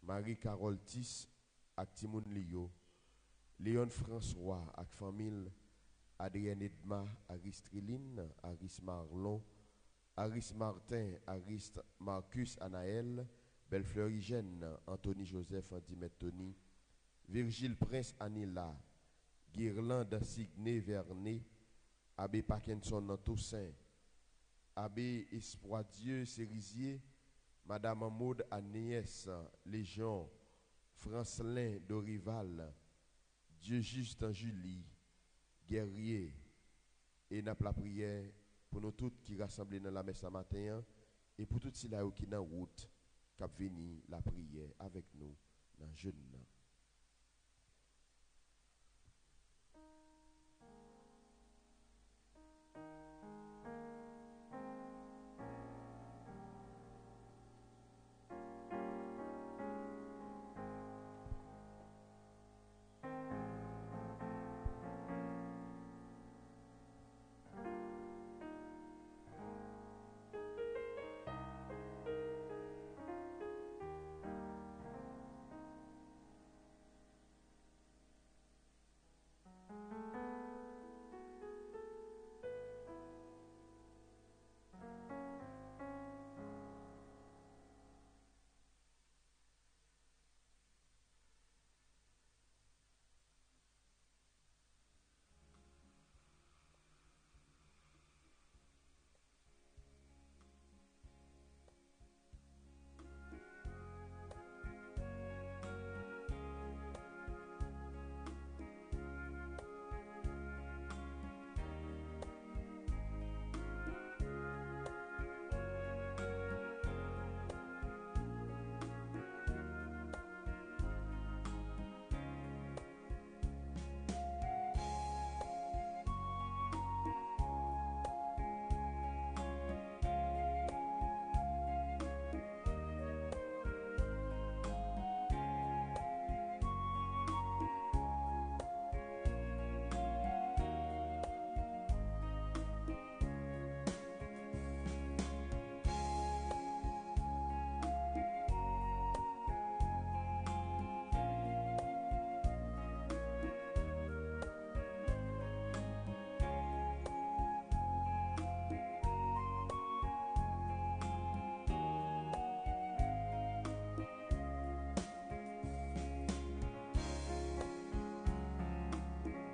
Marie-Carole Tis ak Timoun Lio, Léon François ak famille, Adrien Edma, Aristriline, Aris Marlon, Aris Martin, Aris Marcus Anaël, Bellefleur Hygiène, Anthony Joseph, Antimet Tony, Virgile Prince Anila, Guirlande Signé Vernet, Abbé Parkinson Toussaint, Abbé Espoir Dieu Cerisier, Madame Maud Agnès Légion, Francelin Dorival, Dieu juste Julie, Guerrier, et n'a la prière pour nous tous qui rassemblés dans la messe ce matin et pour tous ceux qui sont en route, qui viennent la prière avec nous dans le jeûne.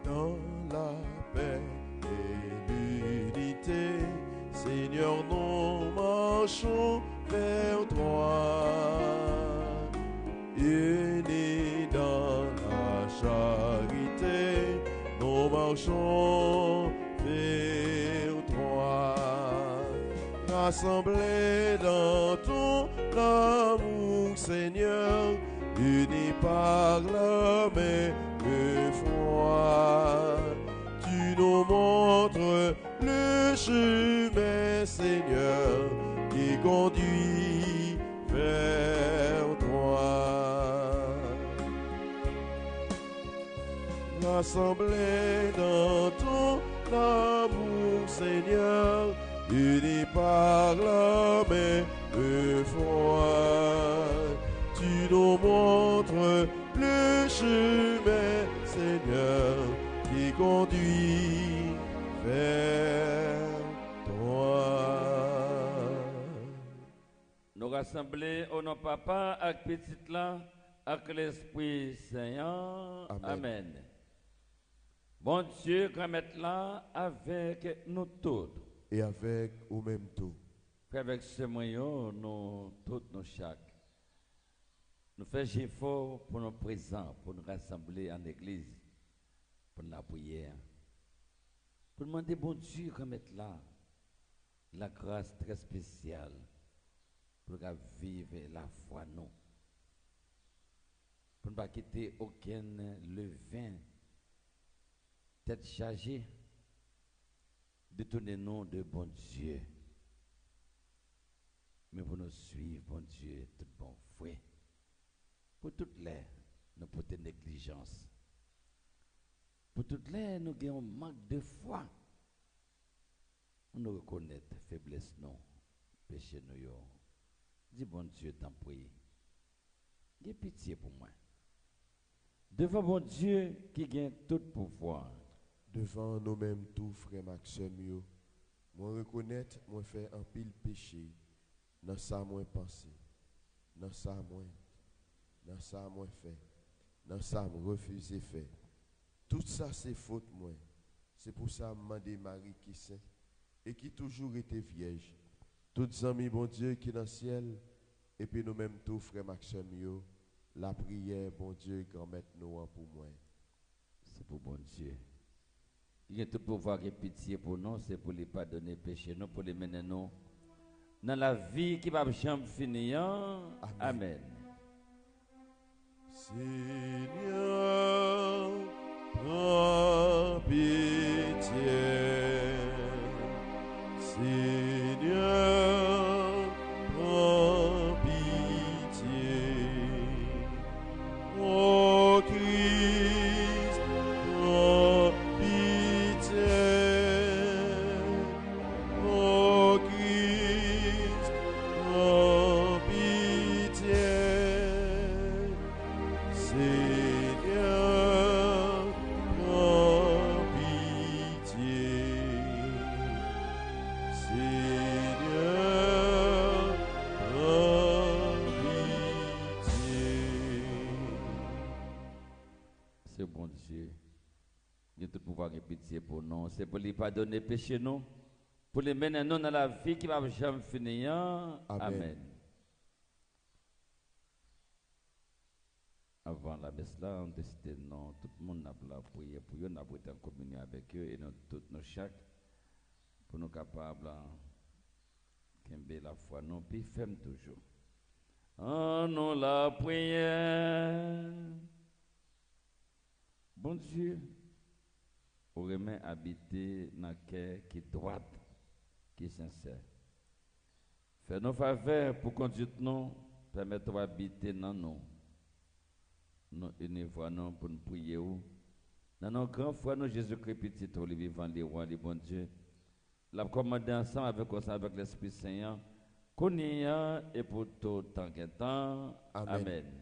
Dans la paix et l'unité, Seigneur, nous marchons vers toi. Unis dans la charité, nous marchons vers toi. Rassemblés dans ton amour, Seigneur, unis par la même foi, tu nous montres le chemin, Seigneur, qui conduit vers toi. Rassemblés dans ton amour, Seigneur, unis par la même foi, tu nous montres le chemin, Seigneur, qui conduit vers toi. Nous rassemblés au nom papa avec petite là, avec l'Esprit Saint. Amen. Bon Dieu, grand maître là, avec nous tous. Et avec vous-même tout. Avec ce moyen, nous tous, nous chaque. Nous faisons effort pour nous présents, pour nous rassembler en église, pour la prière. Pour demander, bon Dieu, remettre là la grâce très spéciale pour vivre la foi, nous. Pour ne pas quitter aucun levain, tête chargée, de tourner nous de bon Dieu. Mais pour nous suivre, bon Dieu, tout bon fouet. Pour toutes les, nous portons négligence. Pour toutes les, nous avons un manque de foi. Nous reconnaître faiblesse, non, péché, nous. Dis bon Dieu, t'en prie. Aie pitié pour moi. Devant mon Dieu qui gagne tout pouvoir. Devant nous-mêmes tous, frères Maxime, yo, moi reconnaître, moi faire un pile péché, dans ça moi penser, dans ça moi fait, dans ça moi refuser faire. Tout ça c'est faute moi. C'est pour ça que je demande Marie qui saint et qui toujours était vierge. Toutes amis bon Dieu qui est dans le ciel, et puis nous-mêmes tous, frères Maxime, yo, la prière, bon Dieu, grand-mère nous pour moi. C'est pour bon Dieu. Il y a tout pouvoir et pitié pour nous, c'est pour les pardonner péché, nous, pour les mener nous dans la vie qui va jamais finir. Amen. Seigneur, prends pitié. Seigneur, prends pitié. Oh Christ, prends pitié. Oh Christ, prends pitié. Seigneur, prends pitié. Seigneur, prends pitié. C'est bon Dieu. Il y a tout pouvoir et pitié pour nous. C'est pour les pardonner péché nous, pour les mener nous dans la vie qui va jamais finir. Amen. Avant la messe là, on décide non, tout le monde a prié pour eux, on a été en communion avec eux et nous tous nos chaque pour nous capables de la foi nous puis ferme toujours. En nous la prière. Bon Dieu, au remet habiter dans le cœur qui est droit, qui est sincère. Fais-nous faveur pour conduire nous, permettre d'habiter dans nous. Nous unissons nous pour nous prier. Dans nos grands frères, nous Jésus-Christ, petit, les vivants, les rois, les bons dieux. La commander ensemble avec l'Esprit Saint, qu'on y a et pour tout temps qu'un temps. Amen.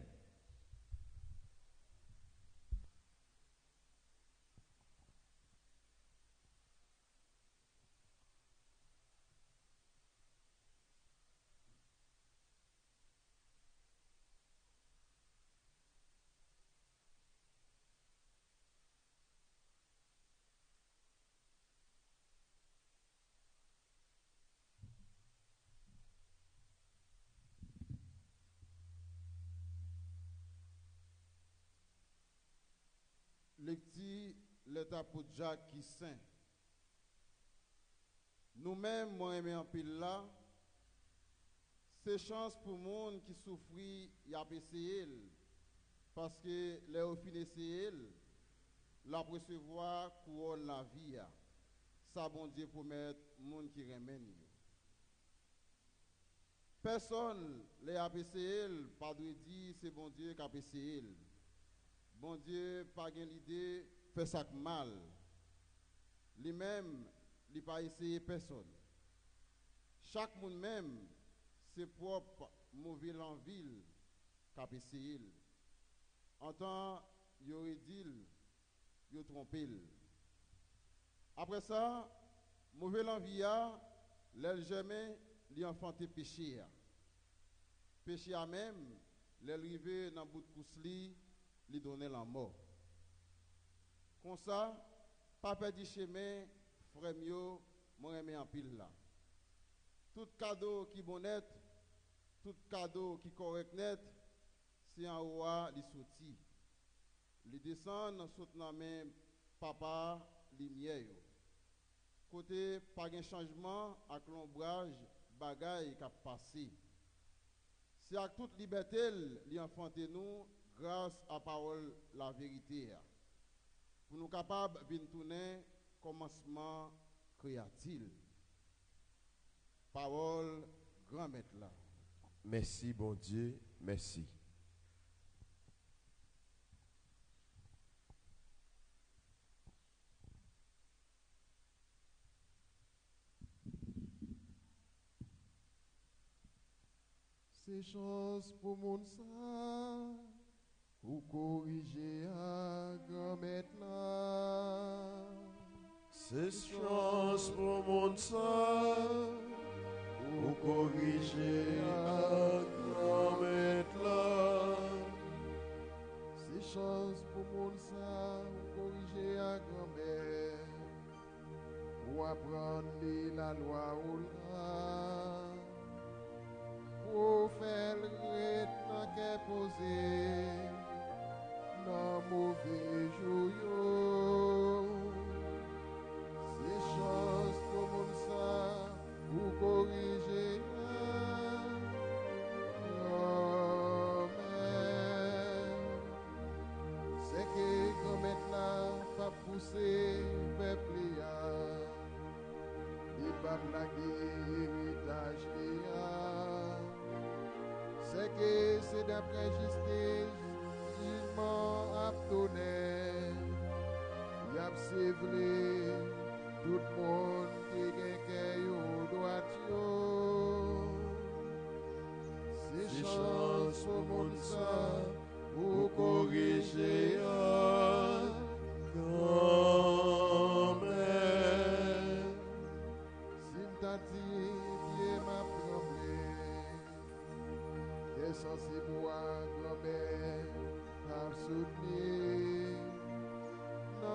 Lecti l'état pour Jacques qui saint. Nous-mêmes, moi aimé en pile là, c'est chance pour le monde qui souffre, y a essayé. Parce que les au fin essayé, la recevoir couronne la vie. Ça, bon Dieu, promet monde qui remène. Personne les a essayé, pas de dire c'est bon Dieu qui a essayé. Bon Dieu, pas l'idée, fait ça mal. Lui-même, il n'a pas essayé personne. Chaque monde même, ses propres mauvais envie qu'a essayé. En temps, il aurait dit, il trompé. Après ça, mauvais envie a, l'aile jamais, lui enfanté péché. Péché a même, l'arrivé dans le bout de cousli, lui donner la mort. Comme ça, pas perdre chemin, frère mio, moi aimé en pile là. Tout cadeau qui bon net, tout cadeau qui correct net, c'est en haut li sorti. Li descend saute dans main papa lumière. Côté pas un changement avec l'ombrage bagaille qui a passé. C'est avec toute liberté li enfanté nous grâce à la parole la vérité. Pour nous capables de tourner commencement créatif. Parole grand maître là. Merci, bon Dieu, merci. C'est chance pour mon ça corriger à grand maintenant. C'est chance pour mon sang, pour corriger à grand maître. C'est chance pour mon sang, pour corriger à grand-mère. Pour apprendre la loi ou là. Pour faire le retenant qu'est posé dans mauvais jour. C'est chance pour mon sang, pour corriger grand-mère. C'est que grand-mère n'a pas poussé peuple. Il va blaguer héritage c'est que c'est d'après justice jugement a donné y a sévré tout le monde qui est au droit c'est chance pour monde ça pour corriger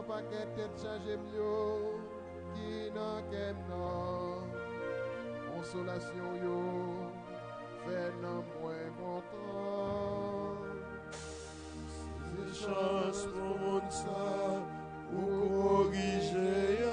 pas qu'elle tête changer mieux qui n'a qu'elle non consolation yo fait non moins content c'est chance pour mon ça pour corriger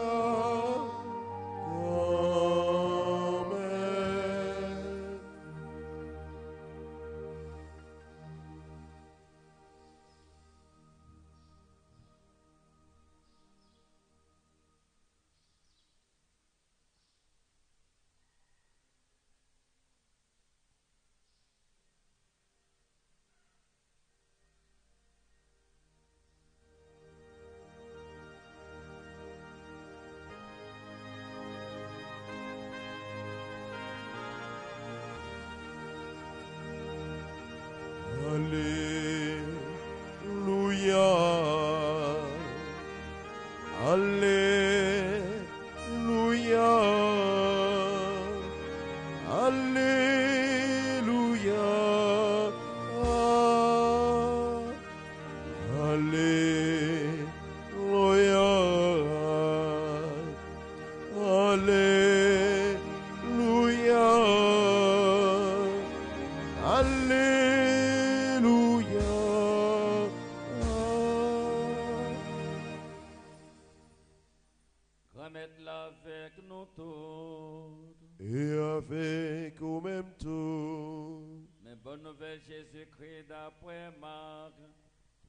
et avec au même tour. Mais bonne nouvelle Jésus-Christ d'après Marc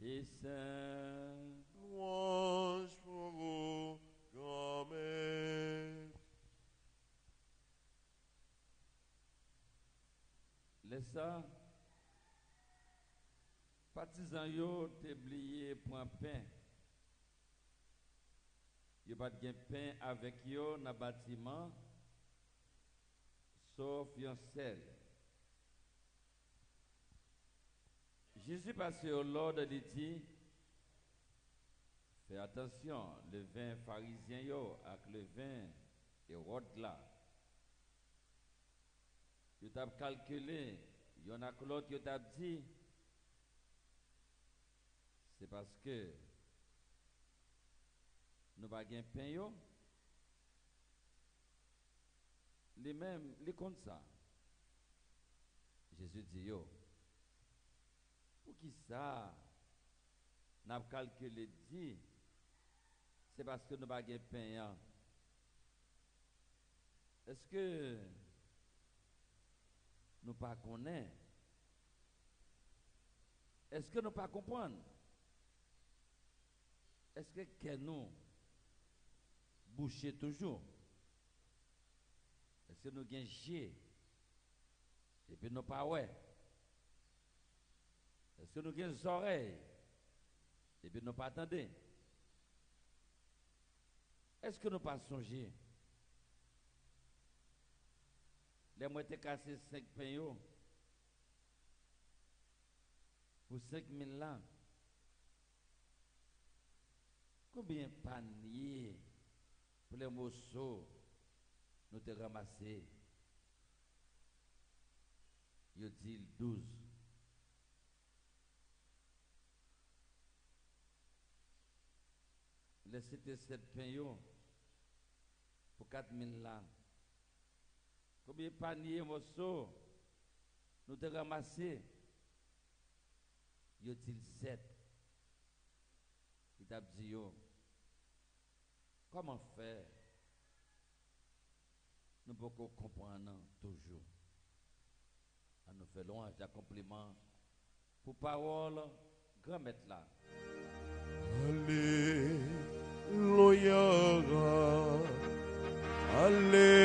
et Saint. Louange pour vous, grand-mère. Laisse ça. Partisans yo t'oublié point pain. Yo pas de pain avec yo dans bâtiment sauf un sel. Jésus passé au l'ordre de dit fais attention, le vin pharisien yo avec le vin Hérode là. Yo t'a calculé, y en a que l'autre yo t'a dit c'est parce que nous pas gain pain yo les mêmes les comme ça. Jésus dit yo pour qui ça n'a calculé dit c'est parce que nous pas gain pain. Est-ce que nous pas connaît? Est-ce que nous pas comprendre? Est-ce que nous boucher toujours? Est-ce que nous gagnons G et puis nous pas ouais? Est-ce que nous gagnons les oreilles et puis nous pas attendez? Est-ce que nous pas songer? Les moitiés cassé 5 pains pour 5 000 là. Combien de paniers pour les morceaux nous te ramassés? Il dit 12. Laissez 7 pains pour 4000 là. Combien de paniers morceaux nous te ramassés? Il dit 7. Il t'a dit, comment faire? Nous pouvons comprendre toujours. À nous faire louange d'accomplissement pour parole, grand maître là. Alléluia. Alléluia.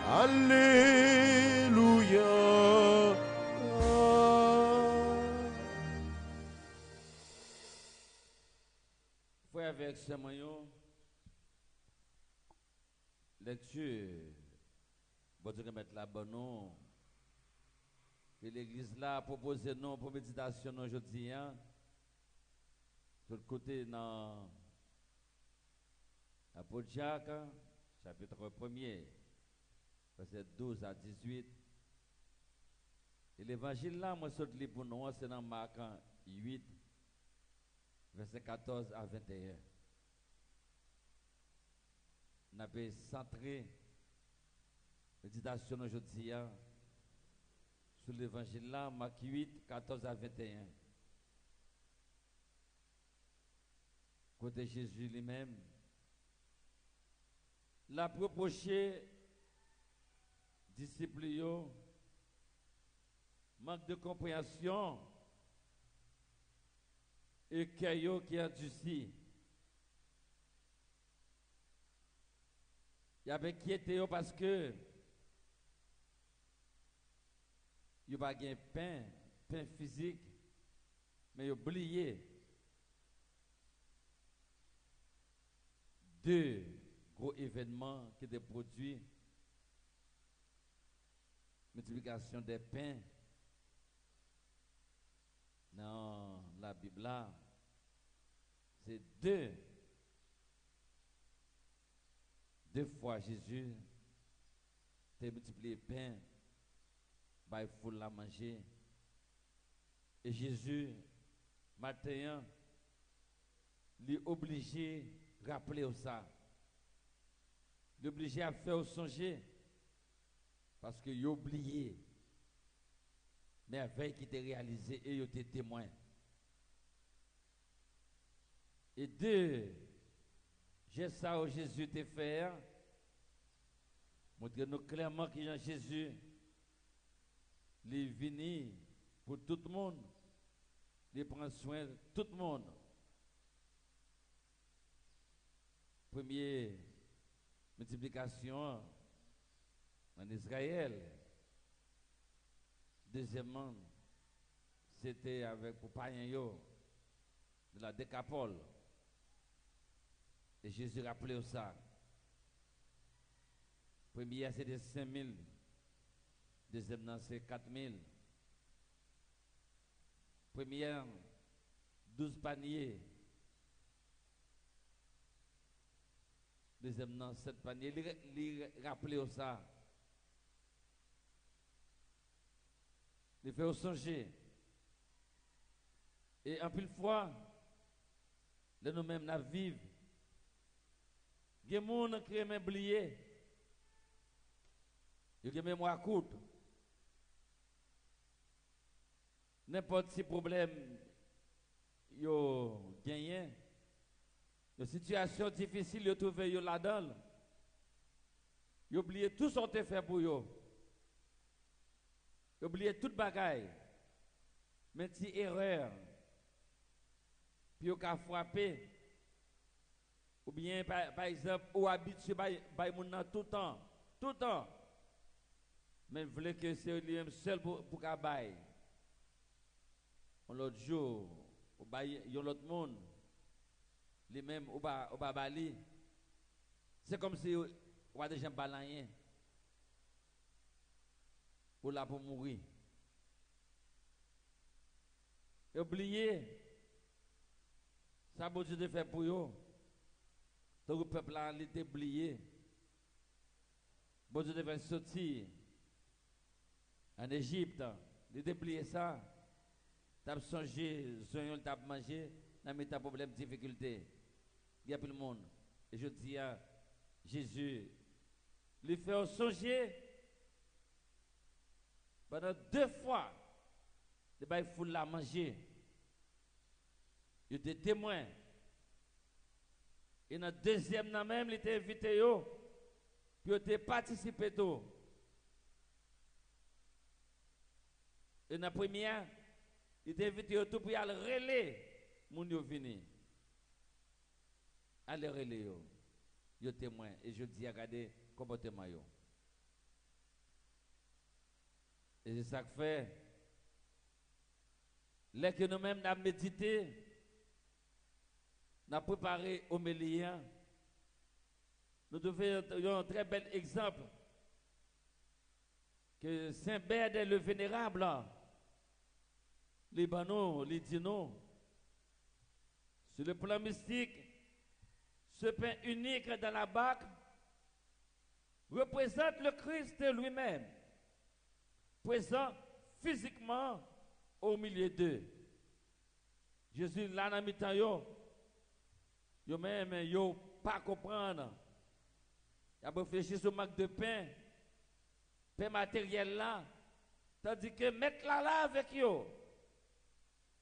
Alléluia. Frère avec ce moyen, lecture, bon Dieu mettre là bon nom, que l'église là propose non pour méditation aujourd'hui, hein, de l'autre côté dans l'apôtre Jacques, chapitre 1er, verset 12 à 18. Et l'évangile là, moi, saute les pour nous, c'est dans Marc 8, verset 14 à 21. On a centré méditation aujourd'hui sur l'évangile là, Marc 8, 14 à 21. Côté Jésus lui-même, l'a reproché disciples yo, manque de compréhension et cœur qui endurci. Il y avait inquiété parce que il n'y a pas de pain physique, mais il a oublié deux gros événements qui étaient produits. Multiplication des pains dans la Bible là, c'est deux fois Jésus a multiplié les pains, il faut la manger. Et Jésus, matin, il est obligé de rappeler ça. Il est obligé à faire songer. Parce qu'il a oublié merveille qui était réalisée et il était témoin. Et deux, j'ai ça où Jésus te fait, montre-nous clairement que Jésus il est venu pour tout le monde, il prend soin de tout le monde. Première multiplication en Israël. Deuxièmement, c'était avec pour païen de la Décapole. Et Jésus rappelait ça. Premier, c'était 5000. Deuxièmement, c'est 4000. Première, 12 paniers. Deuxièmement, 7 paniers. Il rappelait ça. Il fait songer. Et en pile fois, de nous-mêmes, nous vivons. Il y a des gens qui aiment oublier. Il y a des mémoire courte. N'importe quel problème, il y a gagné. Une situation difficile, il y a trouvé là-dedans. Il a oublié tout ce qu'on a fait pour eux. Il a oublié toute bagaille. Mais si erreur, puis il a frappé. Ou bien, par exemple, ou habitué par mon tout le temps. Tout le temps. Mais il voulait que c'est lui-même seul pour qu'il baille. L'autre jour, il y a l'autre monde. Lui-même, ou pas bali. C'est comme si on a déjà balayé. Ou là pour mourir. Et oublié, ça bon Dieu de fait pour eux. Donc le peuple là, il était oublié. Bon Dieu devait sortir en Égypte. Il était oublié ça. Tu as songé, tu as mangé, tu as mis ta problème, difficulté. Il y a plus le monde. Et je dis à Jésus, lui fait songer pendant 2 fois, il faut la manger. Il était témoin. Et dans le deuxième, même, il était invité, puis il était participé. Et dans la première, il était invité tout pour aller relayer mon yo vini. Aller relayer yo témoin. Et je dis, regardez comportement yo. Et c'est ça que fait. Là que nous-mêmes nous avons médité, nous avons préparé au Mélien, nous devons un très bel exemple que Saint Bède le Vénérable, Libanon, les dit non. Sur le plan mystique, ce pain unique dans la barque représente le Christ lui-même, présent physiquement au milieu d'eux. Jésus là dans mi-temps yo même yo pas comprendre. Il a réfléchi sur marque de pain matériel là, tandis que mettre là avec yo,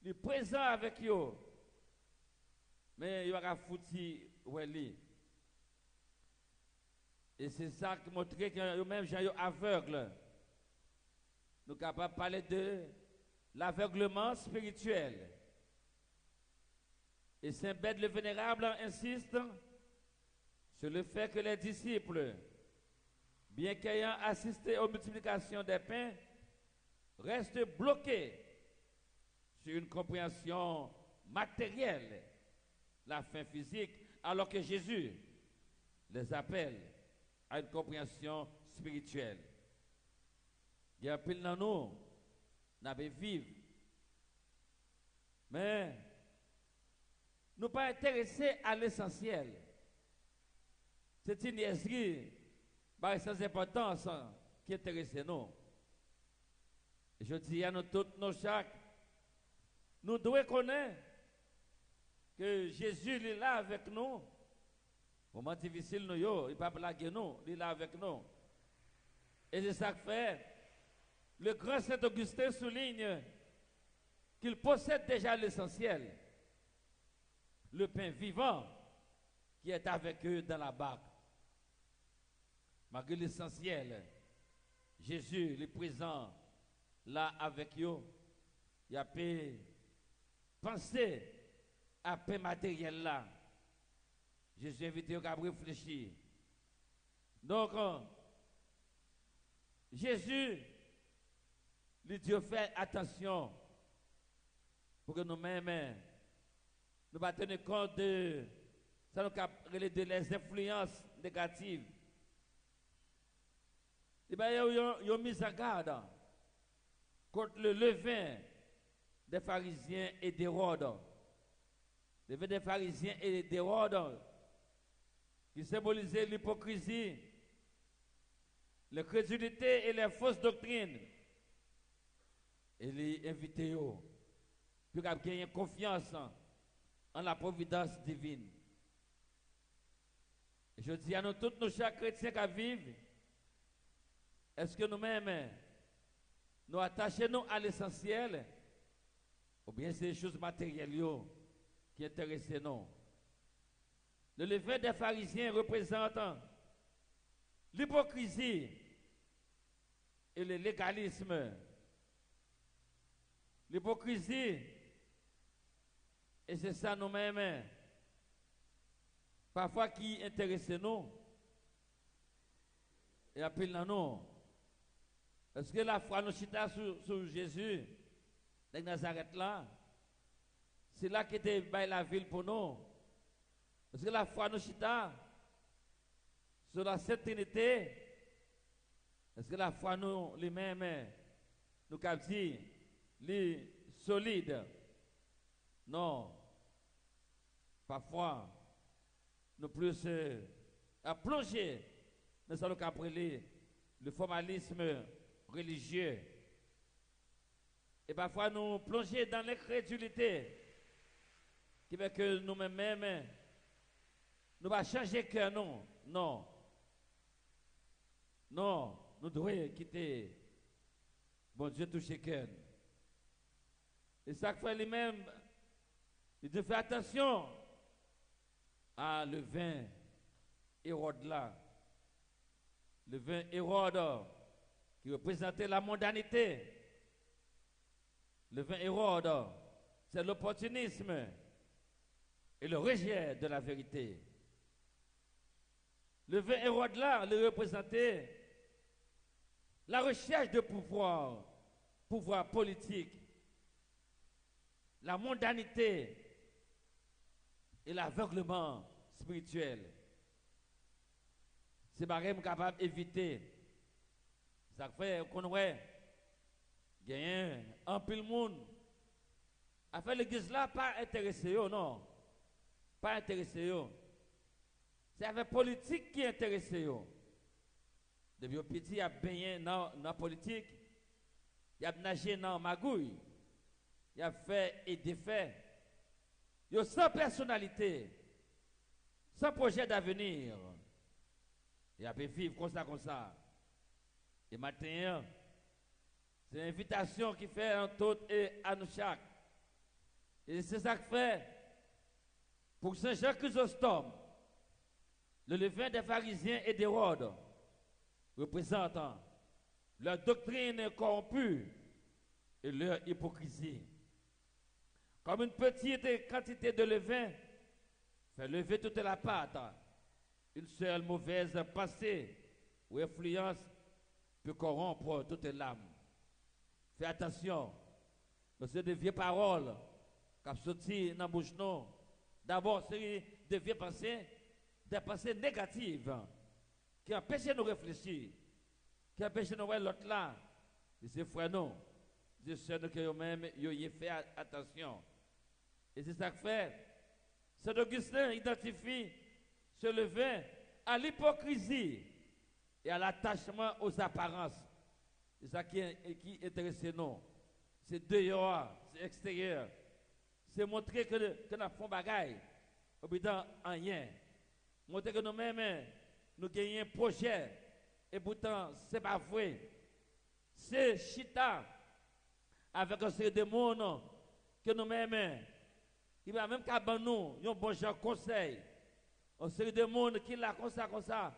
il est présent avec yo. Mais il va fouti Weli. Et c'est ça qui montre que même gens aveugles. Nous sommes capables de parler de l'aveuglement spirituel. Et Saint Bède le Vénérable insiste sur le fait que les disciples, bien qu'ayant assisté aux multiplications des pains, restent bloqués sur une compréhension matérielle, la faim physique, alors que Jésus les appelle à une compréhension spirituelle. Il y a pile dans nous, n'avons vivre. Mais nous pas intéressés à l'essentiel. C'est une niaiserie, sans importance, qui intéresse nous. Et je dis à nous tous, nos chaque, nous devons connaître que Jésus est là avec nous. Moment difficile, nous, il ne pas blaguer nous, il est là avec nous. Et c'est ça que fait. Le grand Saint-Augustin souligne qu'il possède déjà l'essentiel, le pain vivant qui est avec eux dans la barque. Malgré l'essentiel, Jésus est présent là avec eux. Il a pu penser à pain matériel là. Jésus invite eux à réfléchir. Donc, Jésus, lui dit faire attention pour que nous-mêmes nous ne tenir compte de ça, nous de les influences négatives. Et bien, ils ont mis en garde contre le levain des pharisiens et des Hérodes. Le levain des pharisiens et des Hérodes qui symbolisaient l'hypocrisie, la crédulité et les fausses doctrines. Et les invités pour gagner confiance en la providence divine. Et je dis à nous tous, nos chers chrétiens qui vivent, est-ce que nous-mêmes, nous attachons à l'essentiel, ou bien c'est les choses matérielles qui intéressent nous? Le levain des pharisiens représente l'hypocrisie et le légalisme. L'hypocrisie, et c'est ça nous-mêmes, parfois qui intéresse nous, et appelle nous. Est-ce que la foi nous chita sur Jésus, de Nazareth là, c'est là qui était la ville pour nous? Est-ce que la foi nous chita sur la Sainte Trinité? Est-ce que la foi nous, les mêmes, nous qu'a dit, les solides Non. Parfois, nous plus à plonger dans ce qu'on appelle le formalisme religieux. Et parfois, nous plonger dans l'incrédulité qui fait que nous-mêmes, nous va changer cœur, non. Non. Non, nous devons quitter. Bon Dieu, toucher cœur. Et chaque fois, lui-même, il doit faire attention à le vin Hérode là. Le vin Hérode qui représentait la mondanité. Le vin Hérode, c'est l'opportunisme et le rejet de la vérité. Le vin Hérode là, le représentait la recherche de pouvoir politique, la mondanité et l'aveuglement spirituel. C'est barème capable d'éviter. Ça fait qu'on aurait gagné un peu le monde. À faire l'église là, pas intéressé, non. Pas intéressé. C'est avec politique qui est intéressé. Depuis petit, il a baigné dans la politique, il a nagé dans la magouille, il a fait et défait. Il a sans personnalité, sans projet d'avenir. Il a pu vivre comme ça. Et maintenant, c'est une invitation qui fait en tout et à nous chaque. Et c'est ça que fait pour Saint-Jean Chrysostome, le levain des pharisiens et des Rhodes, représentant leur doctrine corrompue et leur hypocrisie. Comme une petite quantité de levain fait lever toute la pâte, une seule mauvaise pensée ou influence peut corrompre toute l'âme. Fais attention, c'est des vieilles paroles qui sont sorties dans la bouche. D'abord, c'est des vieilles pensées, des pensées négatives qui empêchent de nous réfléchir, qui empêchent de nous voir l'autre là. Et c'est frère non, c'est ceux que eux-mêmes ont fait attention. Et c'est ça que fait. Saint Augustin identifie ce levain à l'hypocrisie et à l'attachement aux apparences. C'est ça qui intéresse nous. C'est dehors, c'est extérieur. C'est montrer que nous avons des bagailles, dans rien. Montrer que nous-mêmes, nous gagnons un projet. Et pourtant, ce n'est pas vrai. C'est chita avec un série de monde que nous-mêmes, il va même qu'à nous, un bon genre conseil. Un série de monde qui l'a comme ça,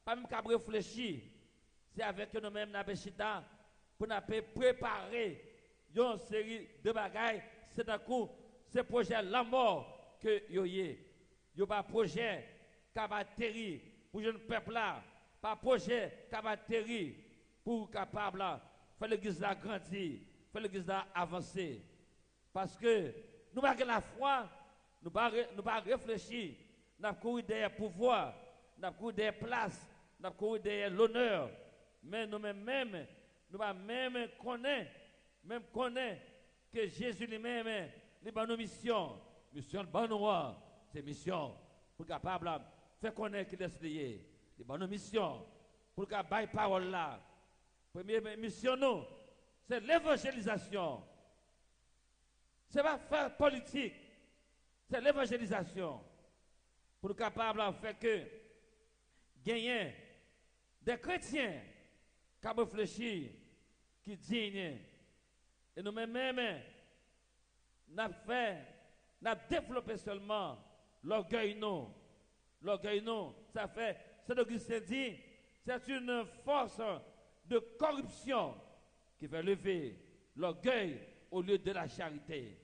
pas même qu'à réfléchir. C'est avec nous-mêmes, nous avons chita pour nous préparer une série de bagailles. C'est d'un coup, ce projet la mort que vous avez. Il n'y a pas de projet qui va atterrir pour le peuple là. Pas de projet qui va atterrir pour capable faire l'église grandir, faire l'église avancer. Parce que nous n'avons pas la foi, nous n'avons pas réfléchir, nous avons couru derrière le pouvoir, nous avons couru derrière la place, nous avons couru derrière l'honneur. Mais nous-mêmes, nous ne même connaître que Jésus lui-même, il a une mission. Mission de bon roi, c'est mission pour capable de faire connaître qu'il est lié. Il a une mission pour capable de parole là. Première mission, nous, c'est l'évangélisation. Ce n'est pas faire politique, c'est l'évangélisation. Pour capable de faire que gagner des chrétiens qui réfléchissent, qui dignent. Et nous-mêmes, nous avons développé seulement l'orgueil, non. L'orgueil, non. Ça fait, Saint Augustin dit, c'est une force de corruption qui fait lever l'orgueil au lieu de la charité.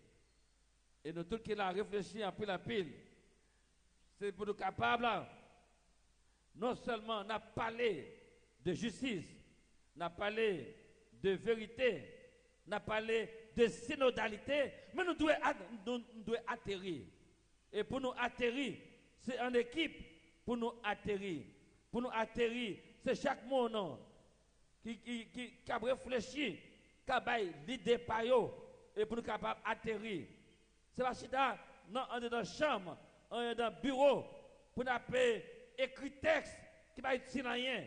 Et nous tous qui l'avons réfléchi en pile, c'est pour nous capables, non seulement n'a parlé de justice, n'a parlé de vérité, n'a parlé de synodalité, mais nous devons atterrir. Et pour nous atterrir, c'est en équipe pour nous atterrir. Pour nous atterrir, c'est chaque monde qui a réfléchi, qui a l'idée par eux, et pour nous capables d'atterrir. C'est pas chita, non, on est dans la chambre, on est dans le bureau, pour nous écrire texte qui va être utile à rien.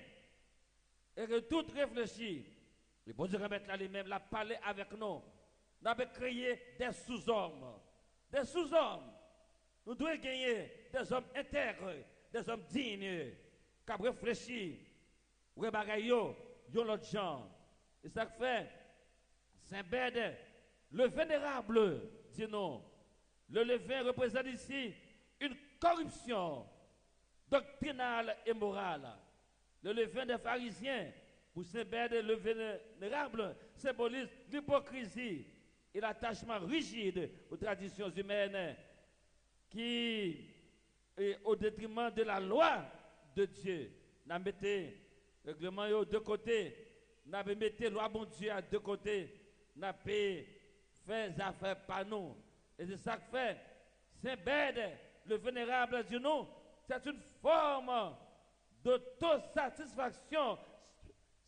Et que tout réfléchit. Le bon Dieu remettre là lui-même, la parler avec nous. Nous avons créé des sous-hommes. Des sous-hommes. Nous devons gagner des hommes intègres, des hommes dignes, qui ont réfléchi. Ou bagaille yo l'autre genre. Et ça fait Saint-Bède, le vénérable, dit non. Le levain représente ici une corruption doctrinale et morale. Le levain des pharisiens, pour Saint-Bède, le vénérable, symbolise l'hypocrisie et l'attachement rigide aux traditions humaines qui est au détriment de la loi de Dieu. Nous mettons le règlement de côté, nous mettons la loi de Dieu à deux côtés, nous fait des affaires par nous. Et c'est ça que fait Saint-Bède, le vénérable dit non, c'est une forme d'autosatisfaction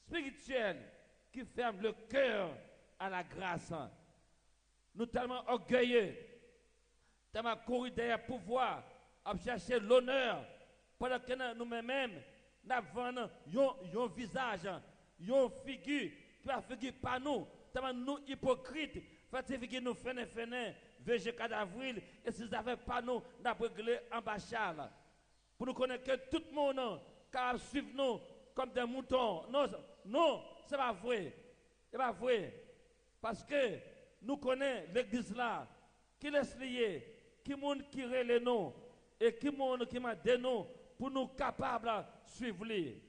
spirituelle qui ferme le cœur à la grâce. Nous sommes tellement orgueilleux, tellement couru derrière le pouvoir, à chercher l'honneur, pendant que nous-mêmes, nous avons un visage, une figure qui va figurer par nous, tellement nous hypocrites, fait figure nous fainéant, VG4 avril, et si ça ne fait pas nous, nous avons réglé en bachal. Pour nous connaître que tout le monde qui suivre nous comme des moutons. Non, non, c'est pas vrai. C'est pas vrai. Parce que nous connaissons l'église là, qui laisse lier, qui monde qui relève nous, et qui monde qui m'a donné nous pour nous capables de suivre lui.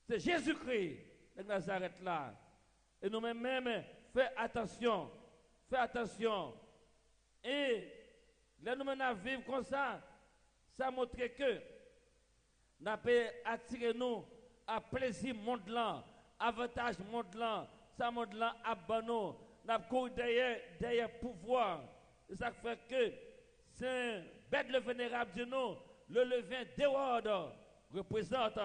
C'est Jésus-Christ, de Nazareth là. Et nous-mêmes, fais attention. Fais attention. Et là, nous maintenant vivre comme ça, ça montre que nous avons attiré nous à plaisir monde-là, avantage monde-là, ça monde-là à nous avons couru derrière pouvoir. Et ça fait que c'est bête le vénérable de nous, le levain d'Hérode représente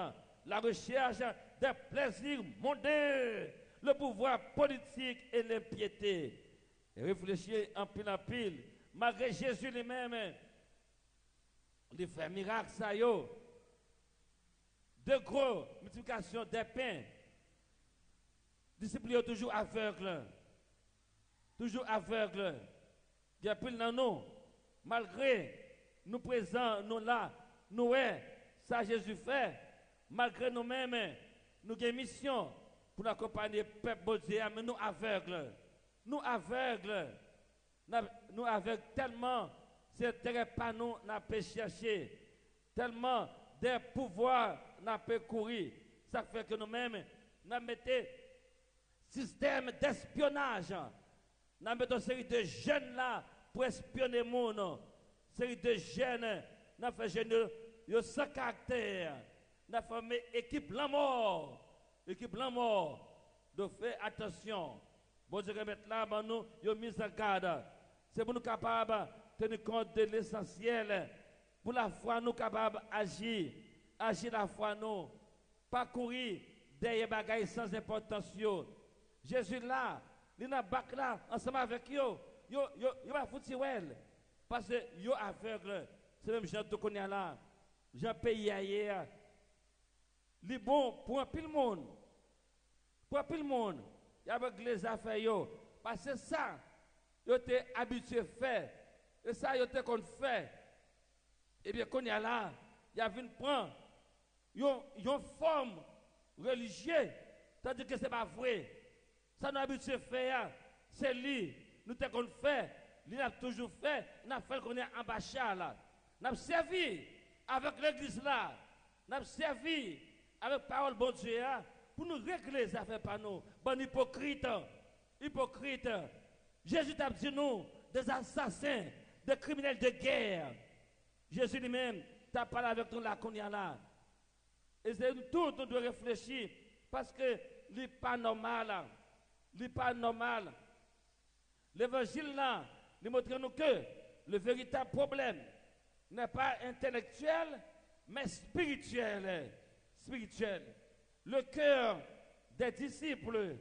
la recherche des plaisirs mondains, le pouvoir politique et l'impiété. Et réfléchir en pile, malgré Jésus lui-même, il fait miracle, ça y est. De gros, multiplication des pains. Disciples toujours aveugles. Toujours aveugles. Il y a plus dans nous. Malgré nous présents, nous là, nous ça Jésus fait. Malgré nous-mêmes, nous avons une mission pour accompagner le peuple de Dieu, mais nous aveugles. Nous aveugles. Nous aveugles tellement, c'est très pas nous, n'a pas cherché. Tellement des pouvoirs n'a pas couru. Ça fait que nous-mêmes, nous mettons système d'espionnage. Nous mettons une série de jeunes là pour espionner les gens. Série de jeunes, nous faisons jeunes sans caractère. Nous formé équipe la mort. Équipe la mort. Donc faites attention. Bon Dieu remettre là, nous, nous mis en garde. C'est pour nous capables de tenir compte de l'essentiel. Pour la foi, nous capables d'agir. Agir la foi, nous. Pas courir derrière les bagailles sans importance. Jésus là, il n'a pas là, ensemble avec eux. Il va foutre well. Parce que yo aveugle. C'est même Jean de là. Jean payé hier. Il est bon pour un pile monde. Pour un pile monde. Il y a les affaires yo. Parce que ça, yo t'es habitué à faire. Et ça, yo t'es qu'on fait. Et bien, qu'on y a là, il y a une prendre. Une forme religieuse. Tandis que ce n'est pas vrai. Ça, nous habitué à faire. C'est lui. Nous t'es qu'on fait. Lui a toujours fait. Nous avons fait qu'on est ambassade là. Nous avons servi avec l'église là. Nous avons servi avec parole bon Dieu pour nous régler les affaires par nous. Bon hypocrite. Hypocrite. Jésus t'a dit nous, des assassins, des criminels de guerre. Jésus lui-même t'a parlé avec nous là qu'on y a là. Et c'est tout, nous devons réfléchir parce que ce n'est pas normal. Ce n'est pas normal. L'évangile là, nous montre nous que le véritable problème n'est pas intellectuel, mais spirituel. Spirituel. Le cœur des disciples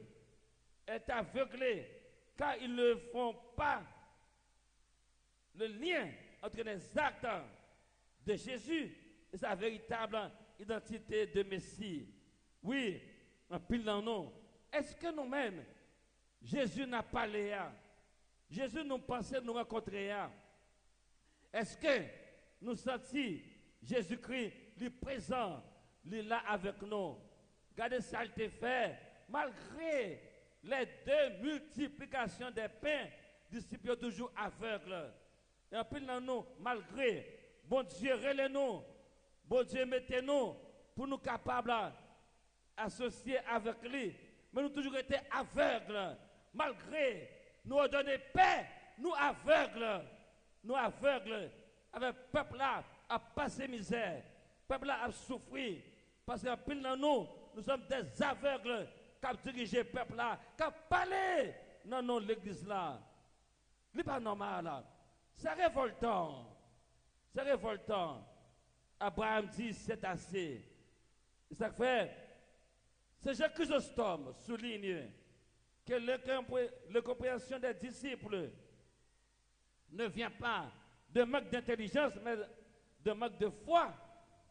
est aveuglé car ils ne font pas le lien entre les actes de Jésus et sa véritable identité de Messie. Oui, en pile dans nous. Est-ce que nous-mêmes, Jésus n'a pas parlé à? Jésus nous pensait nous rencontrer à? Est-ce que nous sentons Jésus-Christ, lui présent, lui là avec nous? Regardez ça, il t'a fait, malgré les deux multiplications des pains, les disciples sont toujours aveugles. Et en plus, nous, malgré, bon Dieu, relève-nous, bon Dieu, mettez-nous pour nous capables d'associer avec lui. Mais nous avons toujours été aveugles, malgré nous donner paix, nous aveugles, avec le peuple là à passer misère, le peuple là à souffrir, parce qu'en pile dans nous sommes des aveugles qui ont dirigé le peuple là, qui ont parlé dans l'église là. Ce n'est pas normal là. C'est révoltant. C'est révoltant. Abraham dit c'est assez. Et ça fait, c'est Jacques Chrysostome souligne que la compréhension des disciples ne vient pas de manque d'intelligence, mais de manque de foi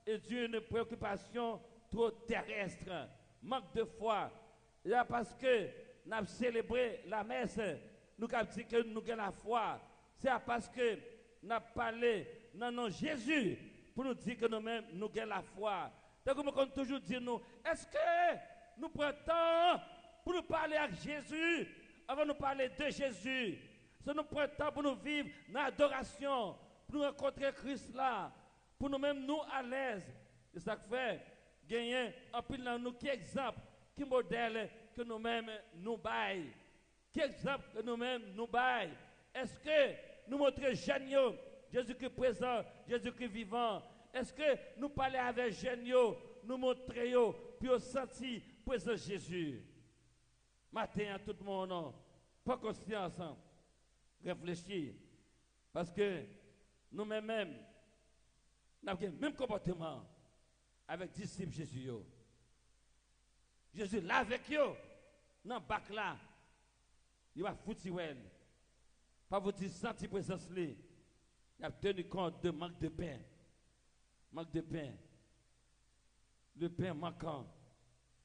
et d'une préoccupation trop terrestre. Manque de foi. Et là, parce que nous avons célébré la messe, nous avons dit que nous avons la foi. C'est parce que nous avons parlé dans nom Jésus pour nous dire que nous-mêmes nous avons la foi. Donc, nous avons toujours dit, est-ce que nous prenons temps pour nous parler avec Jésus avant de nous parler de Jésus? Si nous prenons temps pour nous vivre dans l'adoration, pour nous rencontrer Christ là, pour nous-mêmes nous à l'aise. C'est ça que fait gagner un pile dans nous qui exemple, qui modèle que nous-mêmes nous baillons. Qui exemple que nous-mêmes nous baillons. Est-ce que nous montrons Jésus, Jésus-Christ présent, Jésus-Christ vivant? Est-ce que nous parlons avec Jésus, nous montrons, puis au senti présent Jésus? Matin à tout le monde, pas conscience, réfléchir. Parce que nous-mêmes, nous avons le même comportement avec les disciples Jésus. Jésus là avec eux, dans le bac là, il va foutre. Pas vous dire senti présence là. Il a tenu compte de manque de pain. Manque de pain. Le pain manquant.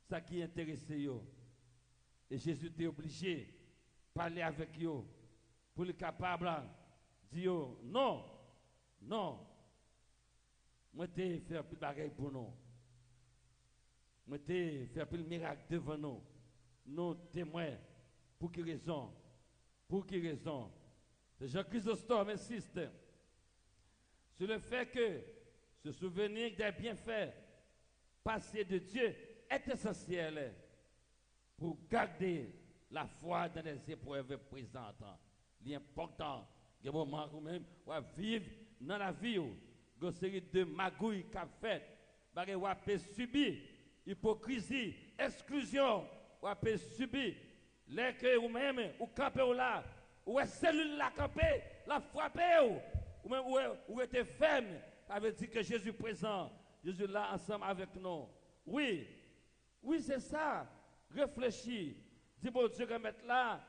Ça qui intéresse eux. Et Jésus était obligé de parler avec eux pour être capable de dire non, non. Moi, je faire plus de bagaille pour nous. Moi, je faire plus de miracles devant nous. Nous témoins. Pour quelle raison? Pour quelle raison? Jacques Chrysostome insiste sur le fait que se souvenir des bienfaits passés de Dieu est essentiel pour garder la foi dans les épreuves présentes. L'important, il y a un moment où même on va vivre dans la vie, une série de magouilles qu'a fait, on va subir hypocrisie, exclusion, on va subir les que ou même ou camper là, ou est cellule la camper, la frapper ou même ou était ferme, ça veut dire que Jésus présent, Jésus là ensemble avec nous. Oui, oui c'est ça. Réfléchis, dis bon Dieu remettre là,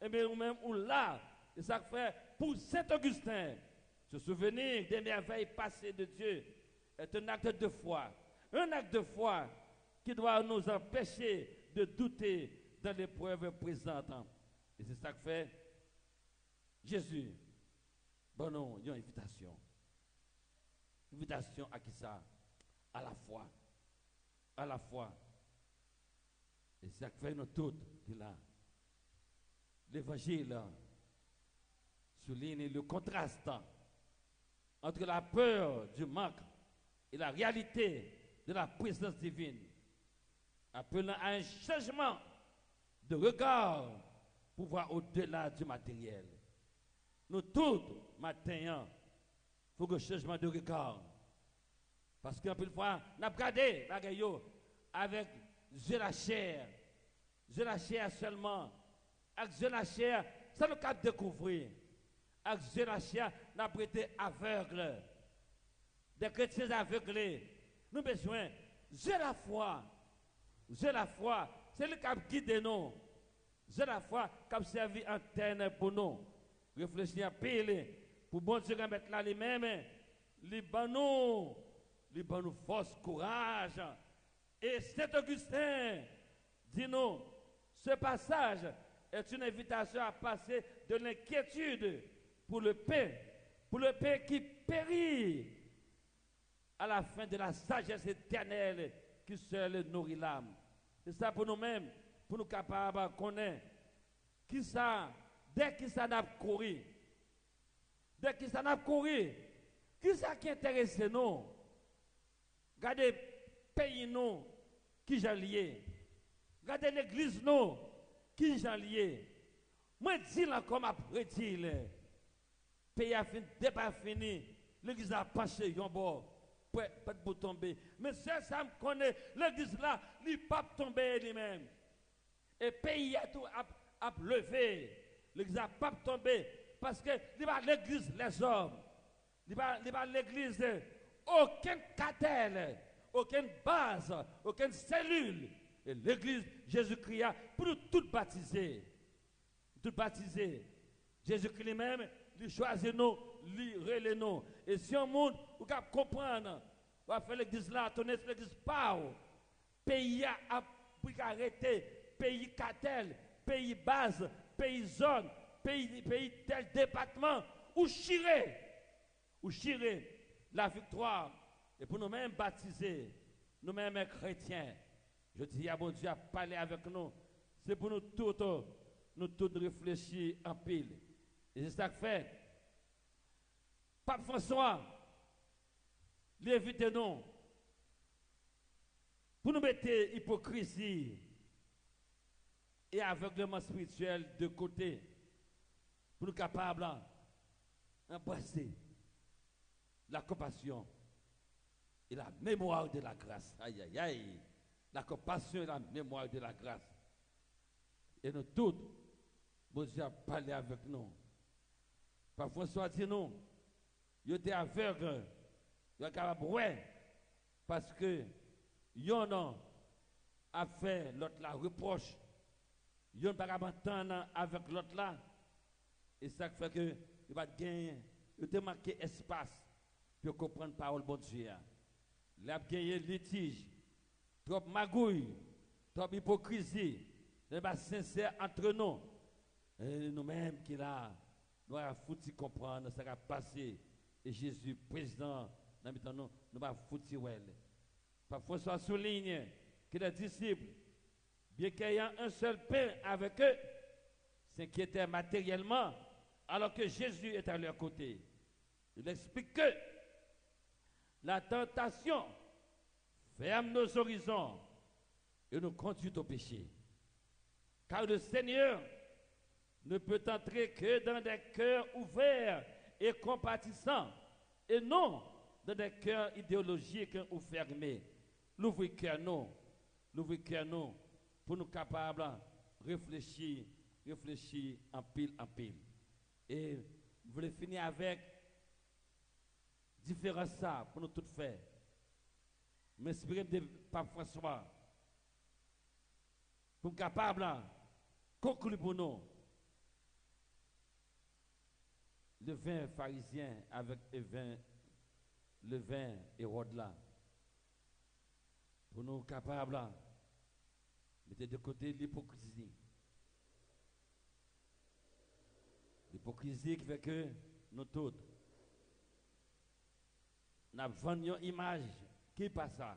et bien ou même ou là, et ça fait pour Saint-Augustin, se souvenir des merveilles passées de Dieu est un acte de foi. Un acte de foi qui doit nous empêcher de douter dans l'épreuve présente. Et c'est ça que fait Jésus. Bon non, il y a une invitation. Invitation à qui ça? À la foi. À la foi. Et c'est ça que fait nous tous qui là. L'évangile souligne le contraste entre la peur du manque et la réalité de la présence divine, appelant à un changement de regard pour voir au-delà du matériel. Nous tous, maintenant, il faut que changement de regard. Parce qu'un peu de fois, nous avons regardé avec yeux la chair seulement. Avec yeux la chair, ça nous a découvrir. Avec yeux la chair, nous avons été aveugles. Des chrétiens aveuglés. Nous avons besoin de la foi. J'ai la foi, c'est le qui a guidé nous. J'ai la foi qui a servi antenne pour nous. Réfléchir à payer pour bon Dieu remettre là lui-même, les nous force, courage. Et Saint Augustin dit nous, ce passage est une invitation à passer de l'inquiétude pour le paix qui périt à la fin de la sagesse éternelle qui seule nourrit l'âme. C'est ça pour nous-mêmes, pour nous capables de connaître qui ça, dès que ça n'a couru, qui ça qui intéresse nous? Regardez pays nous qui j'en lié. Regardez l'église nous qui j'en lié. Moi dis là comme après dit pays a fini, débat fini, l'église a passé yon bord, pas de tomber. Mais ça me connaît, l'église là, il pas tomber lui-même. Et pays a tout a levé, l'église a pas tombé parce que il pas l'église les hommes, il pas l'église aucun cartel, aucune base, aucune cellule. Et l'église Jésus-Christ a pour nous tout baptiser. Tout baptiser. Jésus-Christ lui-même, il choisit nous, il relève nous. Et si un monde, vous pouvez comprendre, vous va faire l'église là, tourner sur l'église pas. Pays a arrêté, pays cartel, pays base, pays zone, pays tel département, ou chirer la victoire. Et pour nous-mêmes baptiser, nous-mêmes chrétiens, je dis à mon Dieu à parler avec nous. C'est pour nous tous réfléchir en pile. Et c'est ça que fait. Pape François, l'invite nous pour nous mettre hypocrisie et aveuglement spirituel de côté, pour nous capables d'embrasser la compassion et la mémoire de la grâce. Aïe, aïe, aïe. La compassion et la mémoire de la grâce. Et nous tous, bon Dieu a parlé avec nous. Parfois, soit dit nous, il était aveugle, il était capable de parce que y'en a fait l'autre la reproche. Y'en pas capable d'entendre avec l'autre là. Et ça fait que il va gagner, il était marqué espace pour comprendre la parole de Dieu. Il a gagné litige. Trop magouille, trop hypocrisie, n'est pas sincère entre nous. Et nous-mêmes qui là, nous avons foutu comprendre ce qui a passé. Et Jésus, président, nous avons foutu ouais. Parfois, soit souligne que les disciples, bien qu'ayant un seul pain avec eux, s'inquiétaient matériellement, alors que Jésus est à leur côté. Il explique que la tentation ferme nos horizons et nous conduit au péché. Car le Seigneur ne peut entrer que dans des cœurs ouverts et compatissants, et non dans des cœurs idéologiques ou fermés. L'ouvre-cœur nous, pour nous capables de réfléchir en pile. Et je voulais finir avec différents ça pour nous tout faire. M'inspirer de Pape François pour capable de conclure pour nous le vin pharisien avec le vin Hérode là, pour nous capables de mettre de côté l'hypocrisie qui fait que nous tous nous avons une image qui passe ça.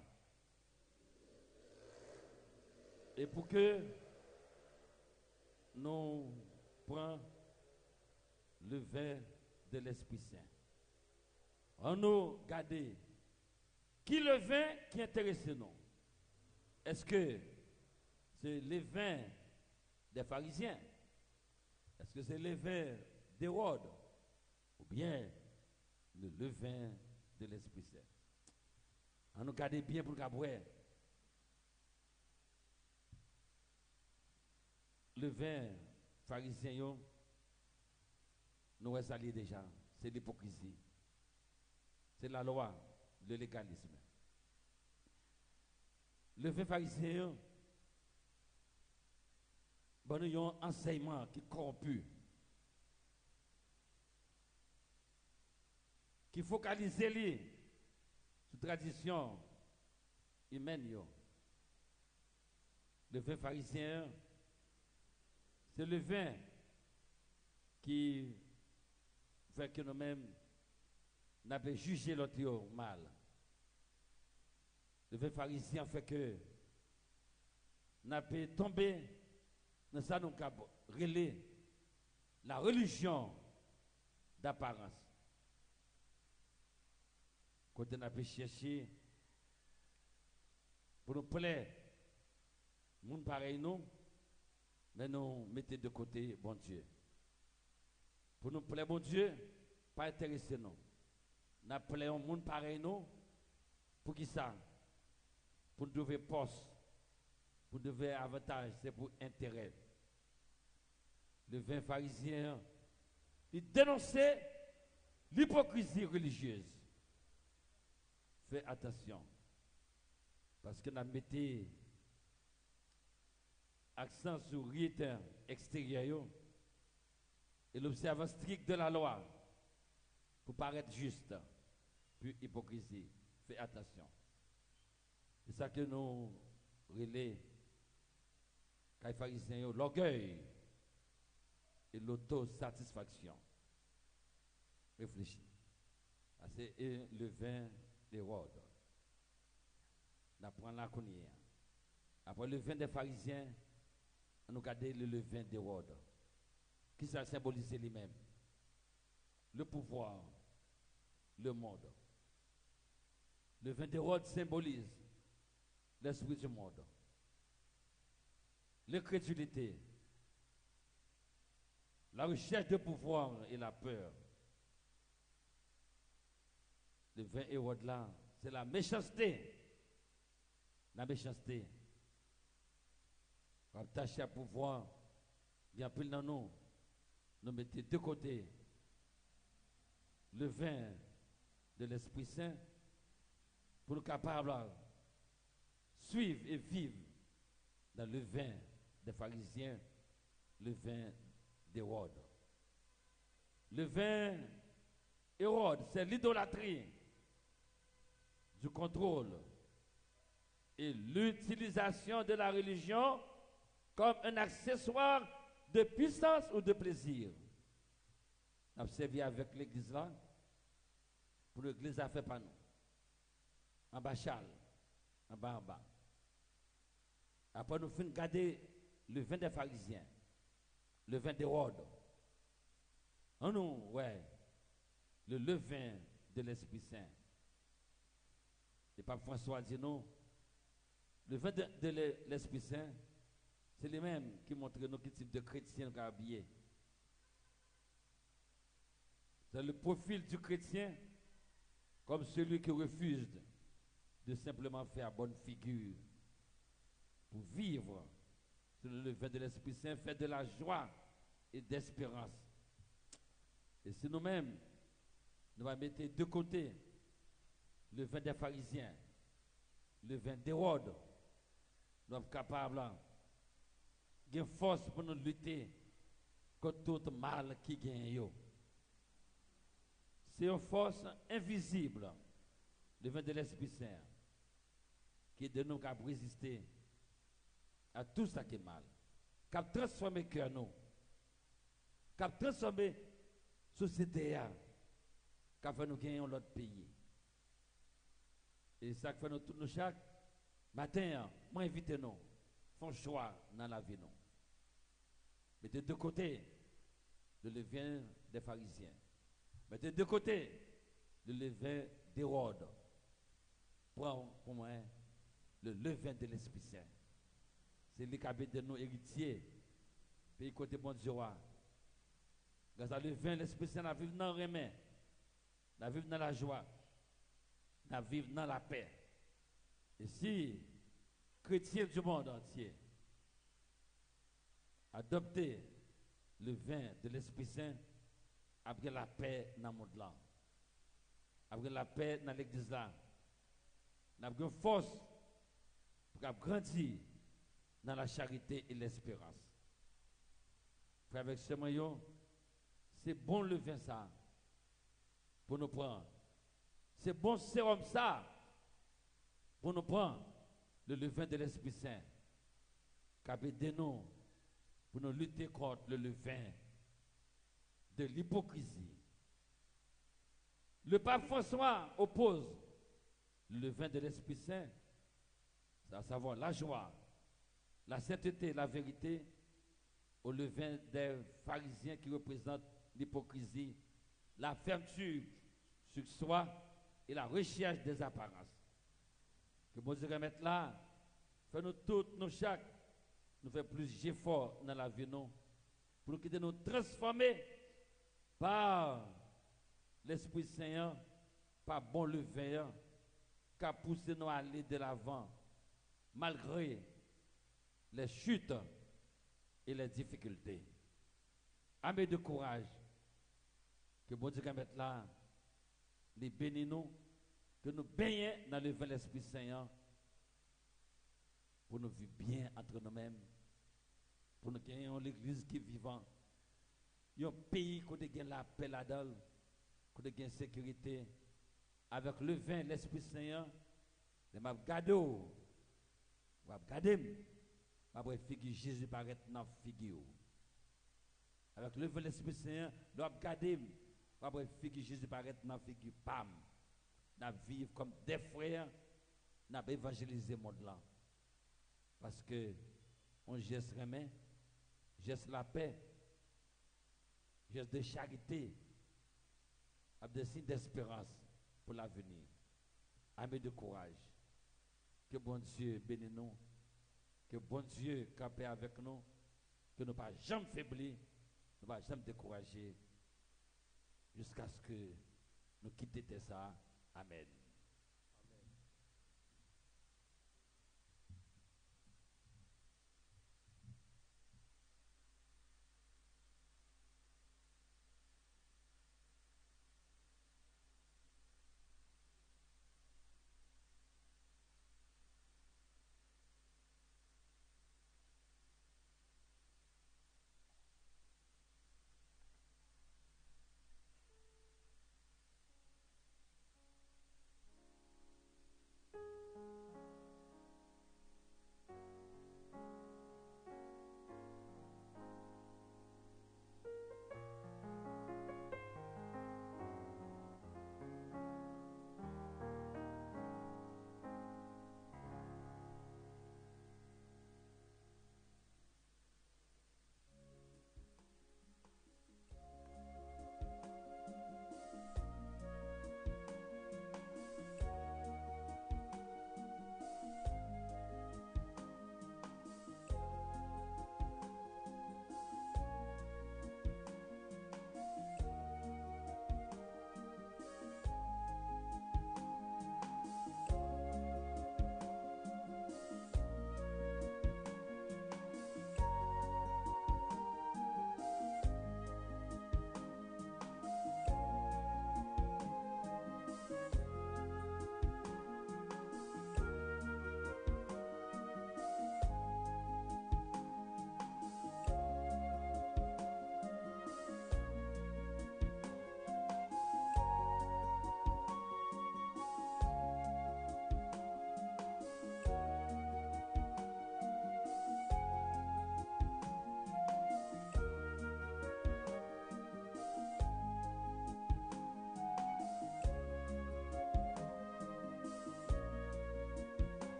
Et pour que nous prenions le vin de l'Esprit Saint, on nous garde qui le vin qui intéresse nous. Est-ce que c'est le vin des pharisiens? Est-ce que c'est le vin d'Hérode? Ou bien le levain de l'Esprit Saint? On nous garde bien pour boire. Le vin pharisien, nous avons salé déjà. C'est l'hypocrisie. C'est la loi, le légalisme. Le vin pharisien, nous avons un enseignement qui est corrompu. qui focalise lui sur tradition humaine. Le vin pharisien, c'est le vin qui fait que nous-mêmes n'avons jugé l'autre mal. Le vin pharisien fait que nous avons tombé dans ça, nous avons relé la religion d'apparence. Quand on a cherché pour nous plaire, nous pareil nous, mais nous mettons de côté bon Dieu. Pour nous plaire bon Dieu, pas intéressé nous. Nous plaisons un monde pareil nous, pour qui ça? Pour nous trouver poste, pour nous trouver avantage, c'est pour intérêt. Le vin pharisien, il dénonçait l'hypocrisie religieuse. Fais attention. Parce que nous mettons accent sur rite extérieur et l'observance stricte de la loi pour paraître juste, puis hypocrisie. Fais attention. C'est ça que nous relais, les pharisiens, l'orgueil et l'autosatisfaction. Réfléchis. C'est le vin d'Hérode. On apprend la connaître. Après le vin des pharisiens, on regarde le levain d'Hérode. Qui ça symbolise lui-même? Le pouvoir, le monde. Le vin d'Hérode symbolise l'esprit du monde, l'incrédulité, la recherche de pouvoir et la peur. Le vin Hérode là, c'est la méchanceté. La méchanceté. Pour attacher à pouvoir, bien plus dans nous, nous mettons de côté le vin de l'Esprit Saint pour nous capables de suivre et vivre dans le vin des pharisiens, le vin d'Hérode. Le vin Hérode, c'est l'idolâtrie du contrôle et l'utilisation de la religion comme un accessoire de puissance ou de plaisir. On a servi avec l'église là, pour l'église a fait pas nous. En bas châle, en bas en bas. Après nous finissons garder le vin des pharisiens, le vin d'Hérode. En nous, ouais, le levain de l'Esprit Saint. Le pape François dit non, le vin de l'Esprit Saint, c'est les mêmes qui montrent nous quel type de chrétien nous habillé. C'est le profil du chrétien comme celui qui refuse de simplement faire bonne figure pour vivre sur le vin de l'Esprit Saint, fait de la joie et d'espérance. Et si nous-mêmes, nous allons mettre de côté le vin des pharisiens, le vin d'Hérode, nous sommes capables de force pour nous lutter contre tout mal qui gagne. C'est une force invisible, le vin de l'Esprit Saint, qui est de nous à résister à tout ça qui est mal, qui a transformé le cœur nous, qui a transformé la société, qui a fait nous gagner l'autre pays. Et ça fait nous tous chaque matin, moi invite nous, font choix dans la vie nous. Mettez de côté le levain des pharisiens. Mettez de côté le levain d'Hérode. Prends pour moi le levain de l'Esprit Saint. C'est lui qui a de nos héritiers. Puis côté bon Dieu. Grâce à le levain, l'Esprit Saint, nous vivons dans le remède. Nous vivons dans la joie. Nous vivons dans la paix. Et si, chrétiens du monde entier, adopter le vin de l'Esprit Saint, après la paix dans le monde là, après la paix dans l'église là, nous avons une force pour grandir dans la charité et l'espérance. Frère, avec ce moyen, c'est bon le vin ça, pour nous prendre C'est bon sérum ça pour nous prendre le levain de l'Esprit Saint. Qui de nous pour nous lutter contre le levain de l'hypocrisie. Le pape François oppose le levain de l'Esprit Saint, à savoir la joie, la sainteté, la vérité, au levain des pharisiens qui représentent l'hypocrisie, la fermeture sur soi et la recherche des apparences. Que bon Dieu remette là, fais-nous toutes, nous chaque, nous faire plus d'efforts dans la vie, nous, pour nous nous transformer par l'Esprit Saint, par bon levain, qui a poussé nous à aller de l'avant, malgré les chutes et les difficultés. Amène de courage, que bon Dieu remette là, les bénis nous, que nous baignons dans le vin de l'Esprit Saint, pour nous vivre bien entre nous-mêmes, pour nous gagner l'église qui est vivante, un pays qui a la paix là-dedans, qui a la sécurité, avec le vin, l'Esprit Saint, je vais regarder, je vais regarder, je vais figure Jésus paraît dans la figure. Avec le vin, l'Esprit Saint, je vais regarder, je vais figure Jésus paraît dans la figure, pam, nous vivre comme des frères, nous évangéliser le monde là. Parce que on geste remet, geste la paix, geste de charité, des signes d'espérance pour l'avenir. Amen de courage. Que bon Dieu bénisse nous, que bon Dieu campe avec nous, que nous ne pas jamais faiblir, nous ne pas jamais décourager, jusqu'à ce que nous quittions ça. Amen.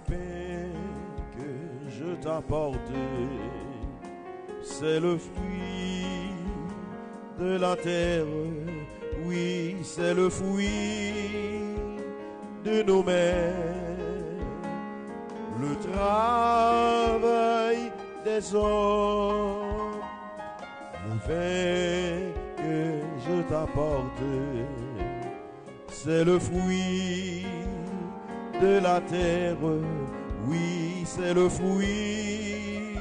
pain que je t'apporte, c'est le fruit de la terre, oui, c'est le fruit de nos mains, le travail des hommes, le vin que je t'apporte, c'est le fruit de la terre, oui, c'est le fruit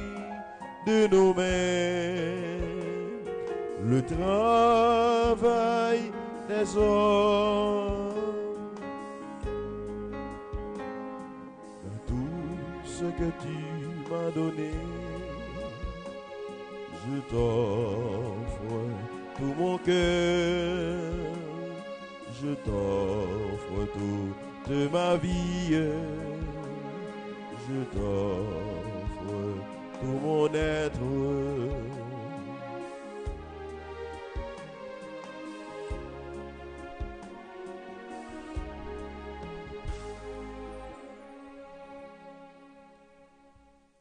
de nos mains, le travail des hommes. Dans tout ce que tu m'as donné, je t'offre tout mon cœur, je t'offre toute ma vie, je t'offre tout mon être.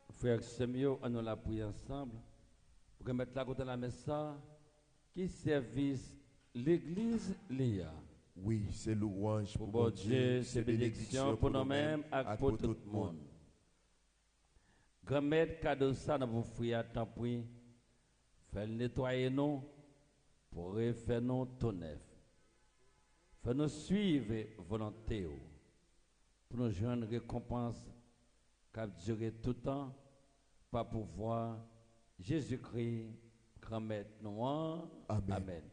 Frère Semio, on l'a prié ensemble. Pour mettre la côté de la messe, qui service l'église Léa. Oui, c'est louange Pour bon Dieu, c'est bénédiction pour nous-mêmes et pour tout le monde. Grand-mère, cadeau ça, nous vous frère, tant pis. Faites nettoyer nous pour refaire nous tout neuf. Faites nous suivre volonté pour nous joindre une récompense qui a duré tout le temps par pouvoir Jésus-Christ, grand-maître noir. Amen. Amen.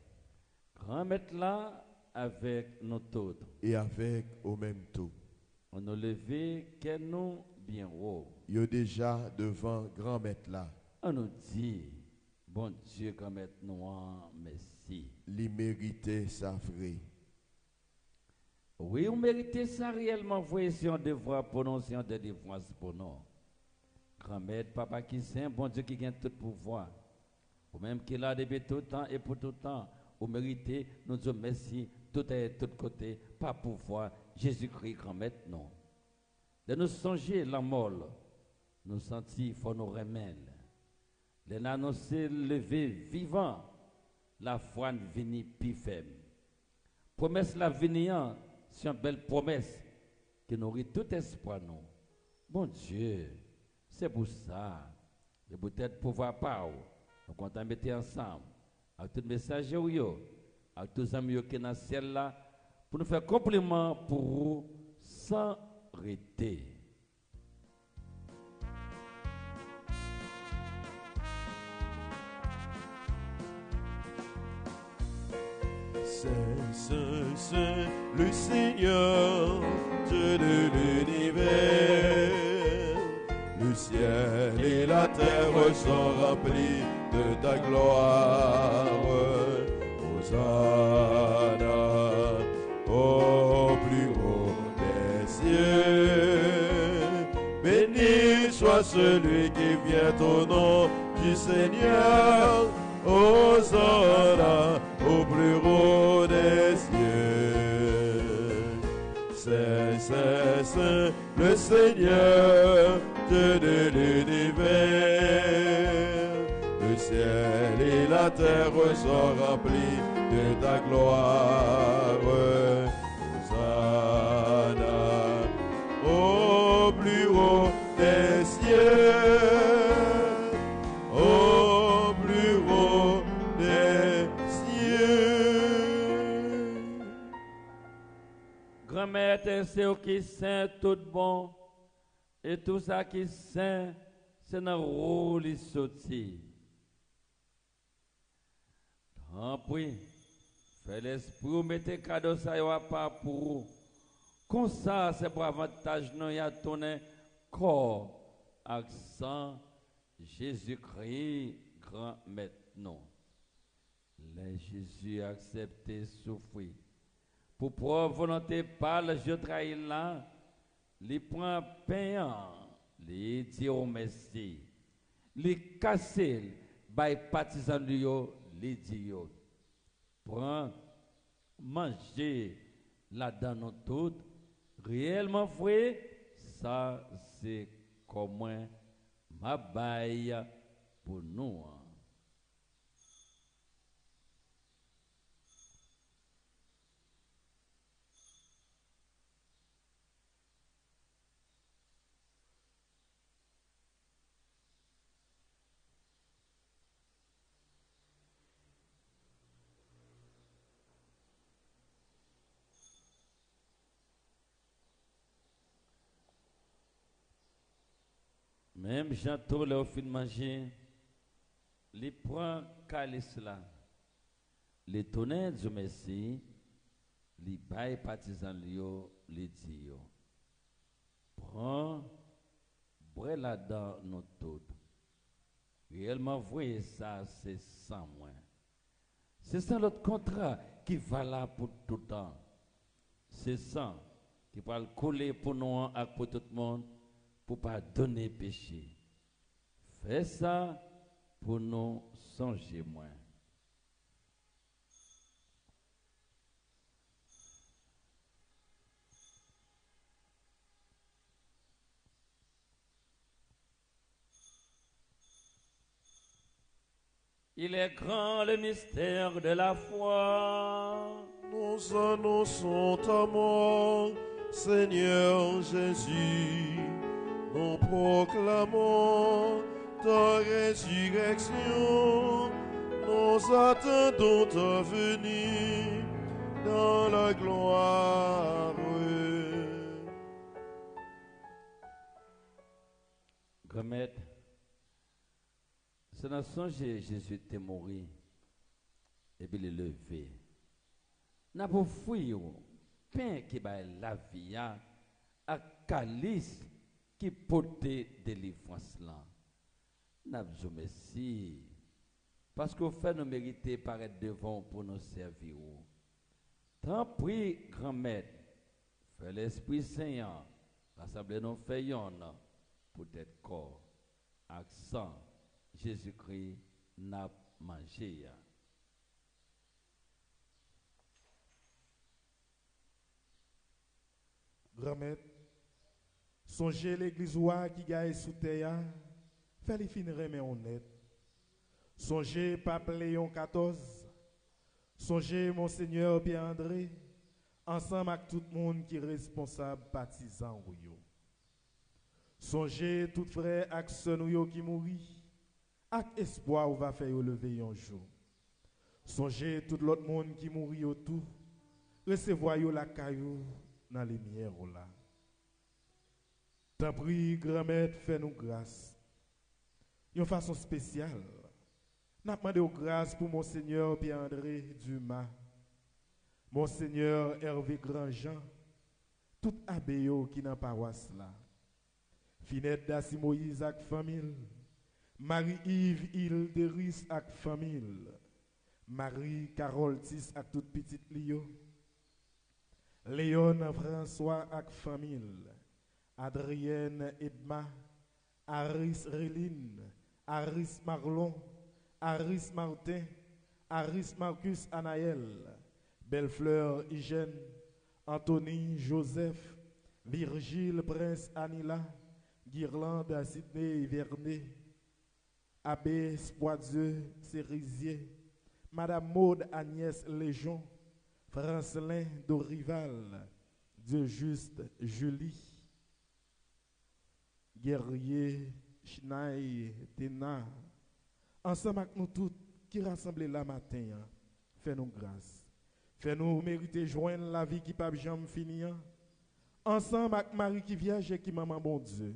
Grand-maître là avec nous tous. Et avec au même taux. On nous levé, que nous bien haut. Yo déjà devant grand maître là. On nous dit, bon Dieu, grand-maître noir, merci. Li mérité sa vrai. Oui, on mérite ça réellement, voyez si on devra prononcer des délivrances pour nous. Grand-mère, papa qui saint, bon Dieu qui gagne tout pouvoir. Ou même qui l'a depuis tout le temps et pour tout le temps. Vous méritez, nous disons merci, tout est de tous côtés, par pouvoir, Jésus-Christ, grand-mère, non. De nous songer la molle, nous sentir, il faut nous remettre. De nous annoncer, lever vivant, la foi venir plus ferme. Promesse la venir, c'est une belle promesse qui nourrit tout espoir, nous. Bon Dieu, c'est pour ça, et peut-être pouvoir pas, nous comptons mettre ensemble, avec tous les messagers, avec tous les amis qui sont dans le ciel là, pour nous faire compliment pour vous sans arrêter. C'est le Seigneur, Dieu de l'univers. Le ciel et la terre sont remplis de ta gloire. Hosanna au plus haut des cieux. Béni soit celui qui vient au nom du Seigneur. Hosanna au plus haut des cieux. C'est le Seigneur, Dieu de l'univers. Le ciel et la terre sont remplis de ta gloire. Hosanna au plus haut des cieux. Au plus haut des cieux. Grand-mère, c'est au qui saint tout bon, et tout ça qui saint, c'est dans le rôle qui sorti. Tant pis, fais l'esprit, mettez cadeau ça, y a pas pour vous. Comme ça, c'est pour avantage, nous y a tourné corps, accent, Jésus-Christ, grand maintenant. Les Jésus a accepté souffrir. Pour preuve volonté par le jeu trahi là, les prend payant, les dit au merci, les casser, by partisan de yo, les dit yo. Prends, manger là-dedans nous toutes, réellement vrai, ça, c'est comment ma baille pour nous. Même Jean Tour, au fin de manger, il prend calice là. Les tonnerres du Messie, les bails partisans les dit prends, bois là-dedans nous tous. Réellement, voyez ça, c'est sans moi. C'est ça notre contrat qui va là pour tout le temps. C'est ça qui va le coller pour nous et pour tout le monde pour ne pas donner péché. Fais ça pour nous songer moins. Il est grand le mystère de la foi. Nous annonçons ta mort, Seigneur Jésus. Nous proclamons ta résurrection. Nous attendons ta venue dans la gloire. Grand-mère, c'est dans son Jésus était mort et puis il est levé. N'a pas fouillé pain qui va la vie à calice qui portait délivrance là. N'a pas merci parce qu'au fait nous mériter paraître devant pour nous servir. Tant pis grand-mère, fais l'Esprit Saint, rassembler nos faillons pour être corps, accent. Jésus-Christ n'a mangé. Grand-mère, songez l'église ouah qui gagne sous terre, fallait finir mais honnête. Songez Pape Léon XIV, songez Monseigneur Pierre-André, ensemble avec tout le monde qui est responsable, partisan ou yo. Songez tout frère ak sœur qui mourit, avec espoir ou va faire lever un jour. Songez tout l'autre monde qui mourit autour, recevoir la caillou dans les lumières là. Tant pis, grand-mère, fais-nous grâce. Une façon spéciale. N'a demandé grâce pour Monseigneur Pierre-André Dumas, Monseigneur Hervé Grandjean, tout abbé qui dans paroisse là. Finette Dassi Moïse avec famille, Marie-Yves Hilderis avec famille, Marie-Carole Tis avec toute petite Lio, Léon François avec famille, Adrienne Edma, Aris Réline, Aris Marlon, Aris Martin, Aris Marcus Anaël, Bellefleur Hygiène, Anthony Joseph, Virgile Prince Anila, Guirlande Sidney Vernet, Abbé Spoisieux Cerisier, Madame Maude Agnès Légion, Francelin Dorival, Dieu Juste Julie, Guerrier Chinaï Tena, ensemble avec nous tous qui rassemblent là matin, fais-nous grâce. Fais-nous mériter joindre la vie qui ne peut jamais finir. Ensemble avec Marie qui vierge et qui maman bon Dieu.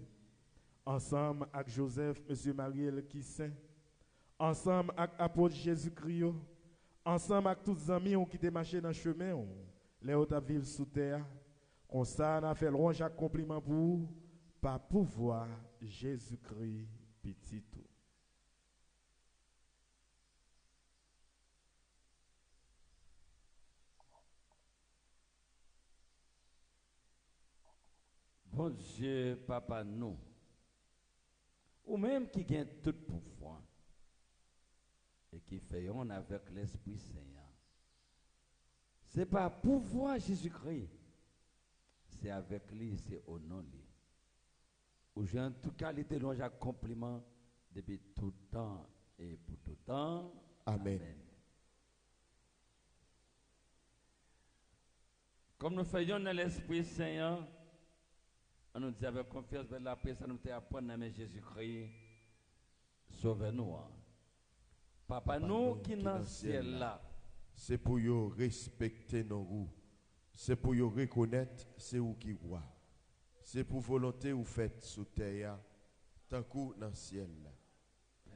Ensemble avec Joseph, Monsieur Mariel qui saint. Ensemble avec apôtre Jésus-Christ. Ensemble avec tous les amis qui ont marché dans le chemin. Les autres vivent sous terre. Comme ça, on a fait loin chaque compliment pour vous. Par pouvoir Jésus-Christ petit tout. Bon Dieu, Papa, nous, ou même qui gagne tout pouvoir et qui fait on avec l'Esprit Saint, c'est pas pouvoir Jésus-Christ, c'est avec lui, c'est au nom de lui. où j'ai en toute qualité louange à compliment depuis tout temps et pour tout temps. Amen. Comme nous faisons dans l'Esprit Saint, on nous dit avec confiance vers la paix, ça nous apprendre à Jésus-Christ, sauve-nous. Papa, nous qui dans le ciel là, c'est pour vous respecter nos goûts, c'est pour vous reconnaître c'est vous qui voit, c'est pour volonté vous faites sous terre, tant que dans le ciel.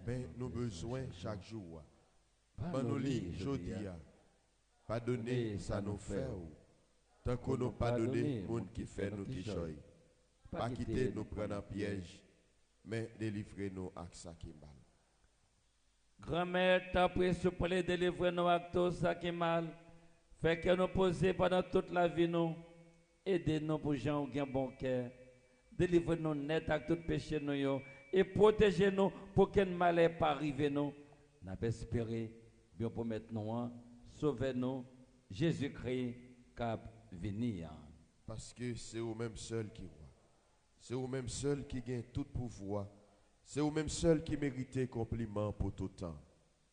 Mais nous besoin chaque jour. Pas nous lit jeudi, pardonner ça nous fait. Tant que nous pardonner monde qui fait nous qui choy. Pas quitter nous prendre en piège, mais délivrer-nous à ça qui mal. Grand-mère, t'as pris pour les délivrer nous à tout ça qui mal. Fait que nous poser pendant toute la vie nous. Aidez-nous pour gens qui ont bon cœur. Délivrez-nous net à tout péché nous yo. Et protégez-nous pour qu'un mal n'ait pas arrivé nous. Nous avons espéré, bien pour maintenant, sauvez-nous, Jésus-Christ, cap venir. Parce que c'est vous-même seul qui voit. C'est vous-même seul qui gagne tout pouvoir. C'est vous-même seul qui mérite compliment pour tout temps.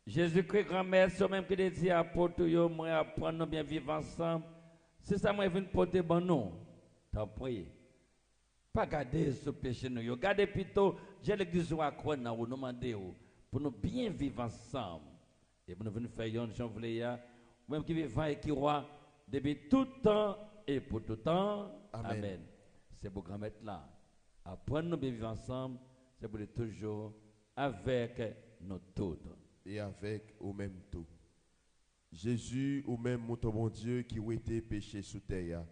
Jésus-Christ, grand-mère, c'est même qui dit à porte yo, moi apprendre nous bien vivre ensemble. C'est ça moi viens porter bon nous. T'en prie. Pas garder ce péché nous. Gardez plutôt, j'ai l'église à quoi nous demander pour nous bien vivre ensemble. Et pour nous venir faire yon Jean Vléa, même qui vivant et qui roi depuis tout temps et pour tout temps. Amen. Amen. C'est pour grand-mère là. Apprendre nous bien vivre ensemble, c'est pour toujours avec nous tous. Et avec au même tout. Jésus, ou même mon bon Dieu qui a été péché sous terre,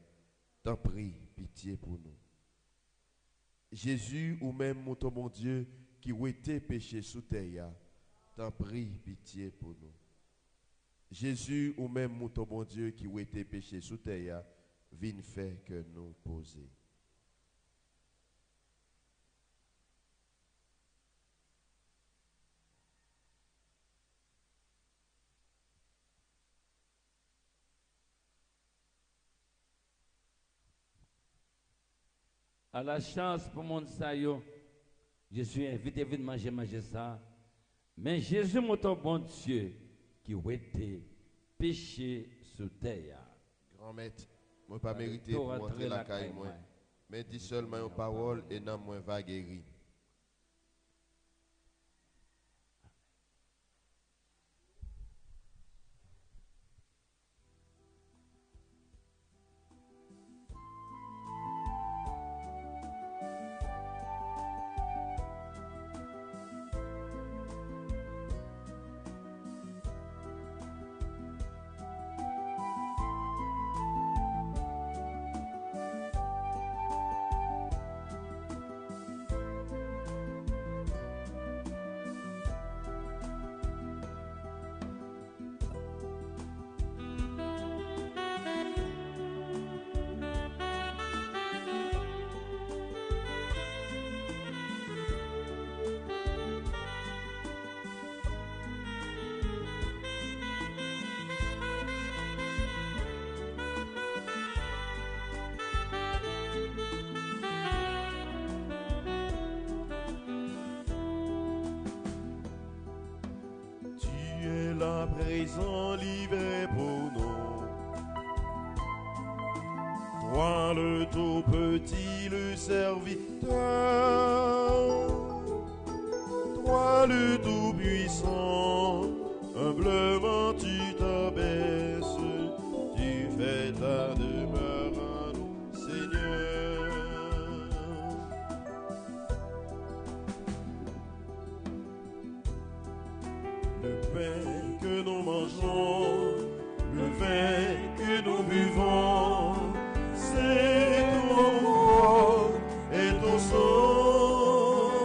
t'en prie, pitié pour nous. Jésus, ou même mon bon Dieu qui a été péché sous terre, t'en prie, pitié pour nous. Jésus, ou même mon bon Dieu qui a été péché sous terre, viens faire que nous poser. À la chance pour mon sayo, je suis invité à manger ça. Mais Jésus, mon bon Dieu, qui a été péché sous terre. Grand maître, moi pas mérité pour entrer la caille moi. Mais dis seulement une parole et non moins va guérir. La prison livrée pour nous. Toi le tout petit, le serviteur. Toi le tout puissant, humblement tu t'abaisses. Tu fais ta demeure en nous, Seigneur. Le pain que nous mangeons, le vin que nous buvons, c'est ton corps et ton sang.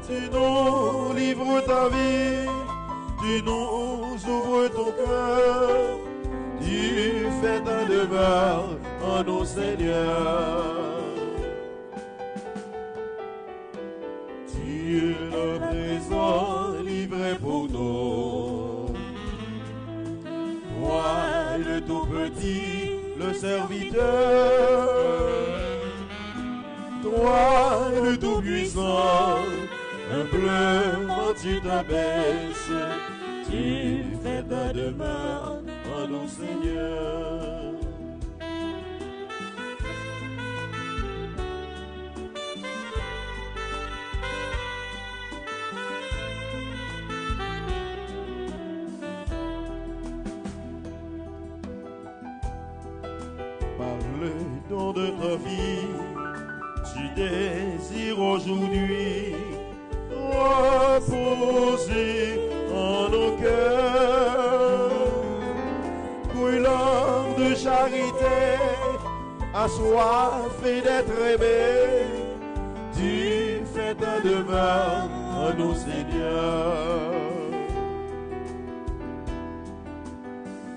Tu nous livres ta vie, tu nous ouvres ton cœur, tu fais ta demeure en nous, Seigneur. Tu es le présent livré pour nous. Toi, le tout petit, le serviteur. Toi, le Tout-Puissant, humblement tu t'abaisses, tu fais ta demeure en nous, Seigneur. Parle-nous de ta vie, tu désires aujourd'hui reposer en nos cœurs, brûlant de charité, assoiffé d'être aimé, tu fais ta demeure en nous, Seigneur.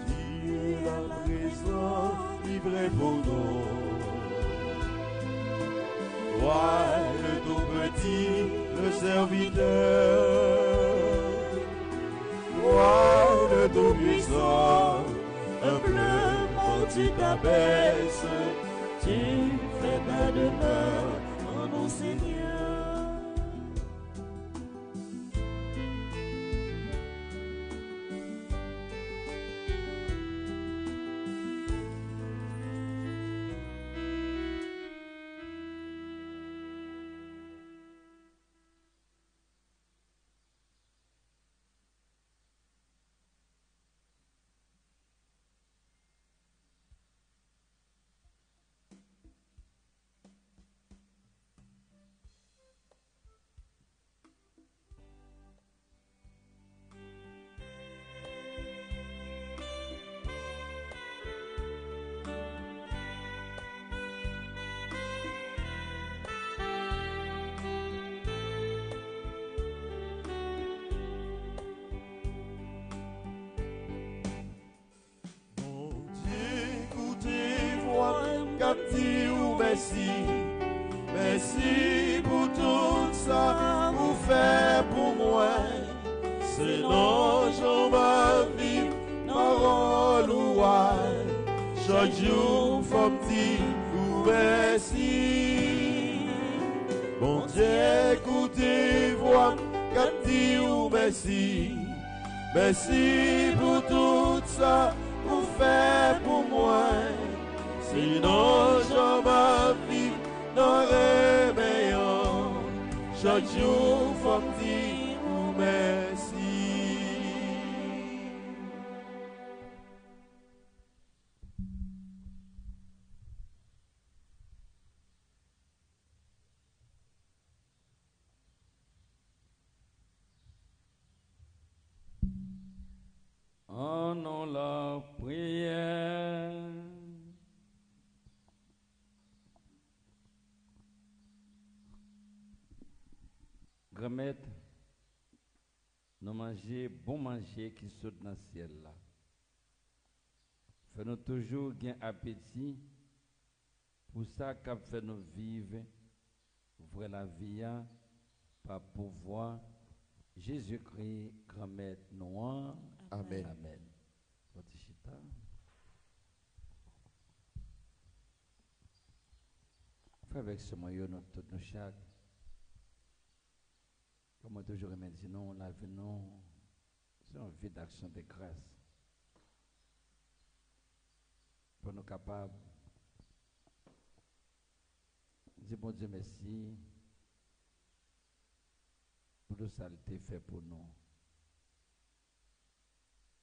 Tu es là présent, livré pour nous. Toi, le tout petit, le serviteur. Toi, le tout puissant, humblement tu t'abaisses, tu fais ta demeure en mon Seigneur. Merci, merci pour tout ça, vous faites pour moi. C'est non, j'en vais vivre, parole ou chaque jour, faut me dire, vous merci. Bon Dieu, écoutez, voix, quand dit merci. Merci pour tout ça, vous faites pour moi. Sinon, j'en vais vivre dans le meilleur. Chaque jour, faut me dire merci. En nom la prière. Grand-maître, nous manger, bon manger qui saute dans le ciel là. Fais-nous toujours gain appétit pour ça qu'a fait nous vivre, vrai la vie par pouvoir Jésus-Christ, grand-maître noir. Amen. Amen. Votre chita. Fais avec ce moyen nous tous nos chaque. Comme toujours aimé dire, non, la vie, non, c'est une vie d'action de grâce. Pour nous capables, dire bon Dieu merci pour tout ça qu'il fait pour nous.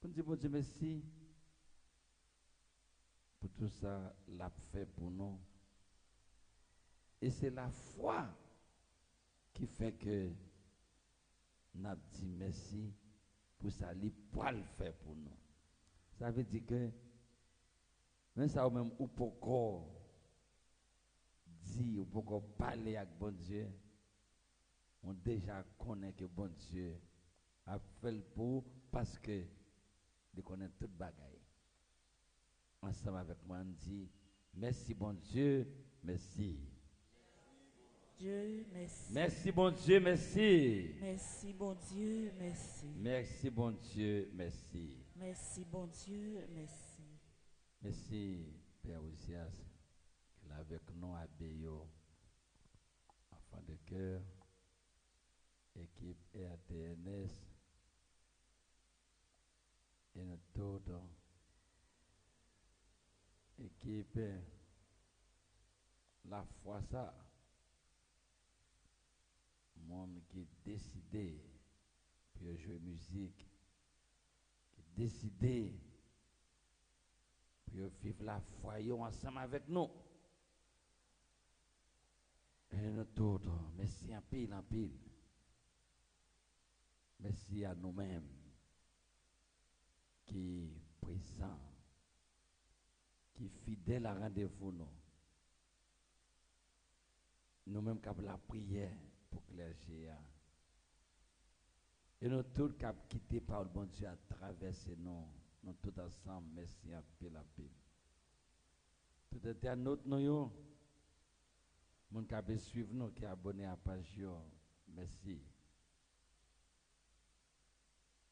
Pour dire bon Dieu merci pour tout ça l'a fait pour nous. Et c'est la foi qui fait que n'a dit merci pour ça, il pour le faire pour nous. Ça veut dire que, même ça, ou même, ou pourquoi dire, ou pourquoi parler avec bon Dieu, on déjà connaît que bon Dieu a fait le pour parce que il connaît toute bagaille. Ensemble avec moi, on dit merci bon Dieu, merci. Dieu, merci. Merci bon Dieu, merci. Merci bon Dieu, merci. Merci bon Dieu, merci. Merci bon Dieu, merci. Merci Père Osias, qui est avec nous à Béo. enfants de cœur, équipe EATNS, et notre autre équipe la foi ça, monde qui décidé pour jouer musique, qui décidé pour vivre la foi ensemble avec nous. Et notre autre, merci en pile. Merci à nous-mêmes qui présent, qui fidèle à rendez-vous nous. Nous-mêmes qui avons la prière pour clergé. Et nous tous qui avons quitté par le bon Dieu à traverser nous tous ensemble, merci en pile. Tout était à notre nous. Mon qui a suivre nous, qui est abonné à la page, merci.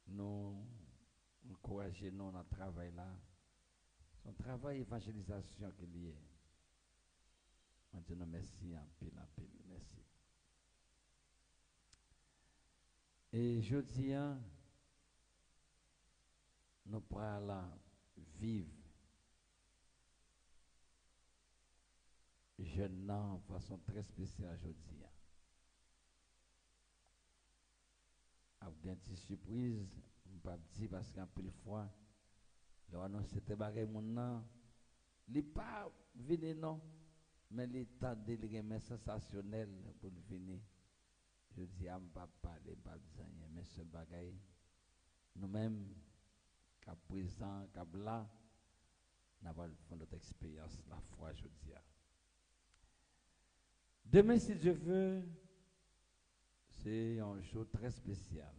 Nous encourageons nous dans le travail là. Son travail d'évangélisation qu'il y est. On dit nous merci en pile, merci. Et je dis, nous pourrons vivre jeune de façon très spéciale aujourd'hui. Avec une petite surprise, je ne peux pas dire parce qu'un peu de fois, le annonce c'était bagay mon nan, il pas venir non, mais l'état de l'élément sensationnel pour venir. Je dis à pas parler pas besoin mais ce bagay nous-mêmes qu'à présent qu'à là n'avons fait notre expérience la foi aujourd'hui. Demain, si Dieu veut, c'est un jour très spécial.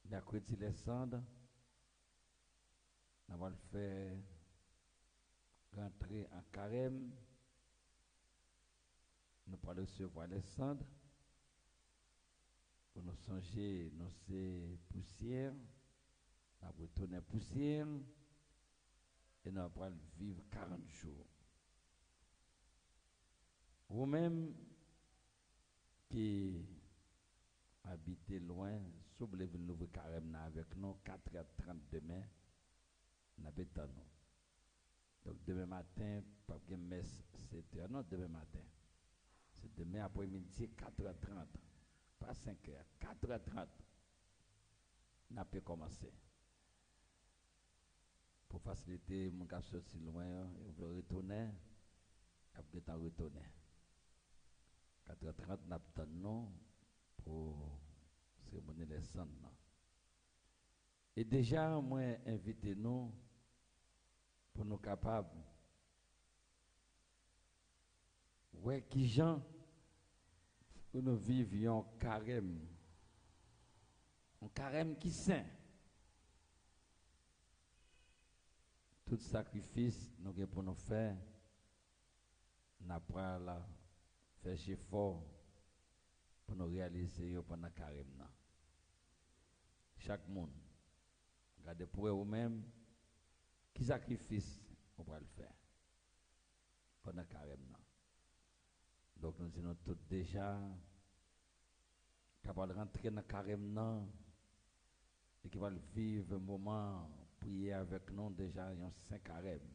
Mercredi, les cendres, nous allons faire rentrer en carême. Nous allons recevoir les cendres pour nous songer, nous c'est poussière, nous allons retourner poussière et nous allons vivre 40 jours. Vous-même qui habitez loin, si vous voulez venir ouvrir carême avec nous, 4h30 demain, nous avons nous. Donc demain matin, pas de messe 7h, non, demain matin. C'est demain après-midi, 4h30, pas 5h, 4h30, nous avons commencé. Pour faciliter mon cas sorti loin, vous voulez retourner, vous pouvez retourner. 4h30, nous attendons pour cérémonie les cendres. Et déjà, moi, invitez-nous pour nous capables. Ouais, qui gens pour nous vivions carême. Un carême qui saint. Tout sacrifice nous avons pour nous faire, n'a pas là. Faire effort pour nous réaliser pendant carême. Chaque monde, regardez pour vous-même, qui sacrifice on va le faire pendant carême. Donc nous disons tous déjà capables de rentrer dans carême et qui va vivre un moment prier avec nous déjà un 5 carême.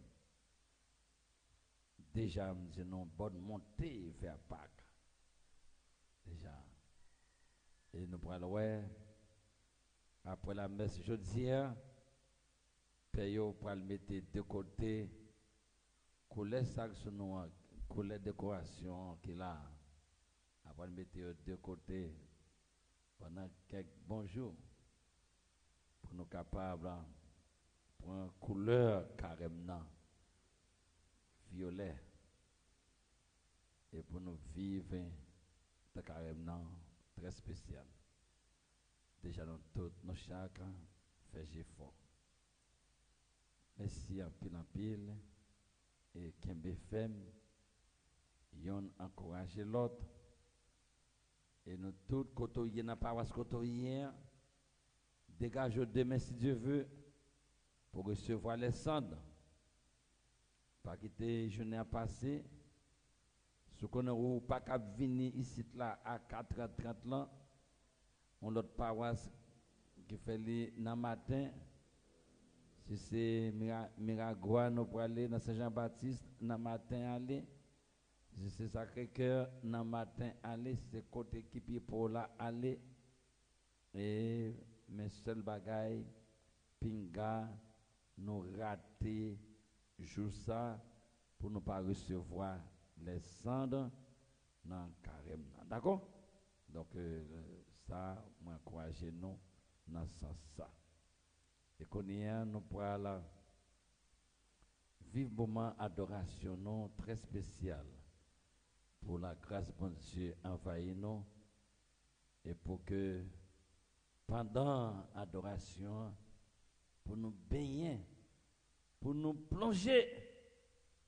Déjà, nous disons, bonne montée vers Pâques. Déjà. Et nous prenons, après la messe jeudi, Père, pour le mettre de côté, couler ça sur nous, couler décoration qu'il a. Après le mettre de côté pendant quelques bons jours, pour nous capables, pour une couleur carrément. Violet et pour nous vivre de carrément très spécial. Déjà dans tous nos chakras, fait effort. Merci en pile et Kembe Fem, yon encourage l'autre et nous tous côtoyer n'a pas côtoyer dégage demain si Dieu veut pour recevoir les cendres. Pas quitter journée à passer, Ce qu'on n'a pas qu'à venir ici là à 4h30 là, on l'autre paroisse qui fait le matin. Si c'est Miragua, nous pour aller dans Saint-Jean-Baptiste, dans le matin aller. Si c'est Sacré-Cœur, dans le matin aller. Si c'est côté qui pour là aller. Et mes seuls bagailles, pinga, nous rater, jour ça, pour ne pas recevoir les cendres dans le carême. D'accord? Donc, ça, moi, encouragez nous dans ce sens. Et qu'on y a, nous pourrons vivre un moment d'adoration non très spécial pour la grâce de Dieu envahir nous et pour que pendant l'adoration, pour nous baigner, pour nous plonger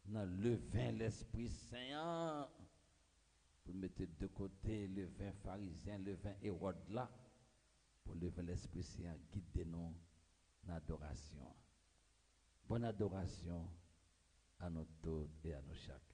dans le vin l'Esprit Saint, pour mettre de côté le vin pharisien, le vin Hérode là, pour le vin l'Esprit Saint guider nous dans l'adoration. Bonne adoration à nous tous et à nous chaque.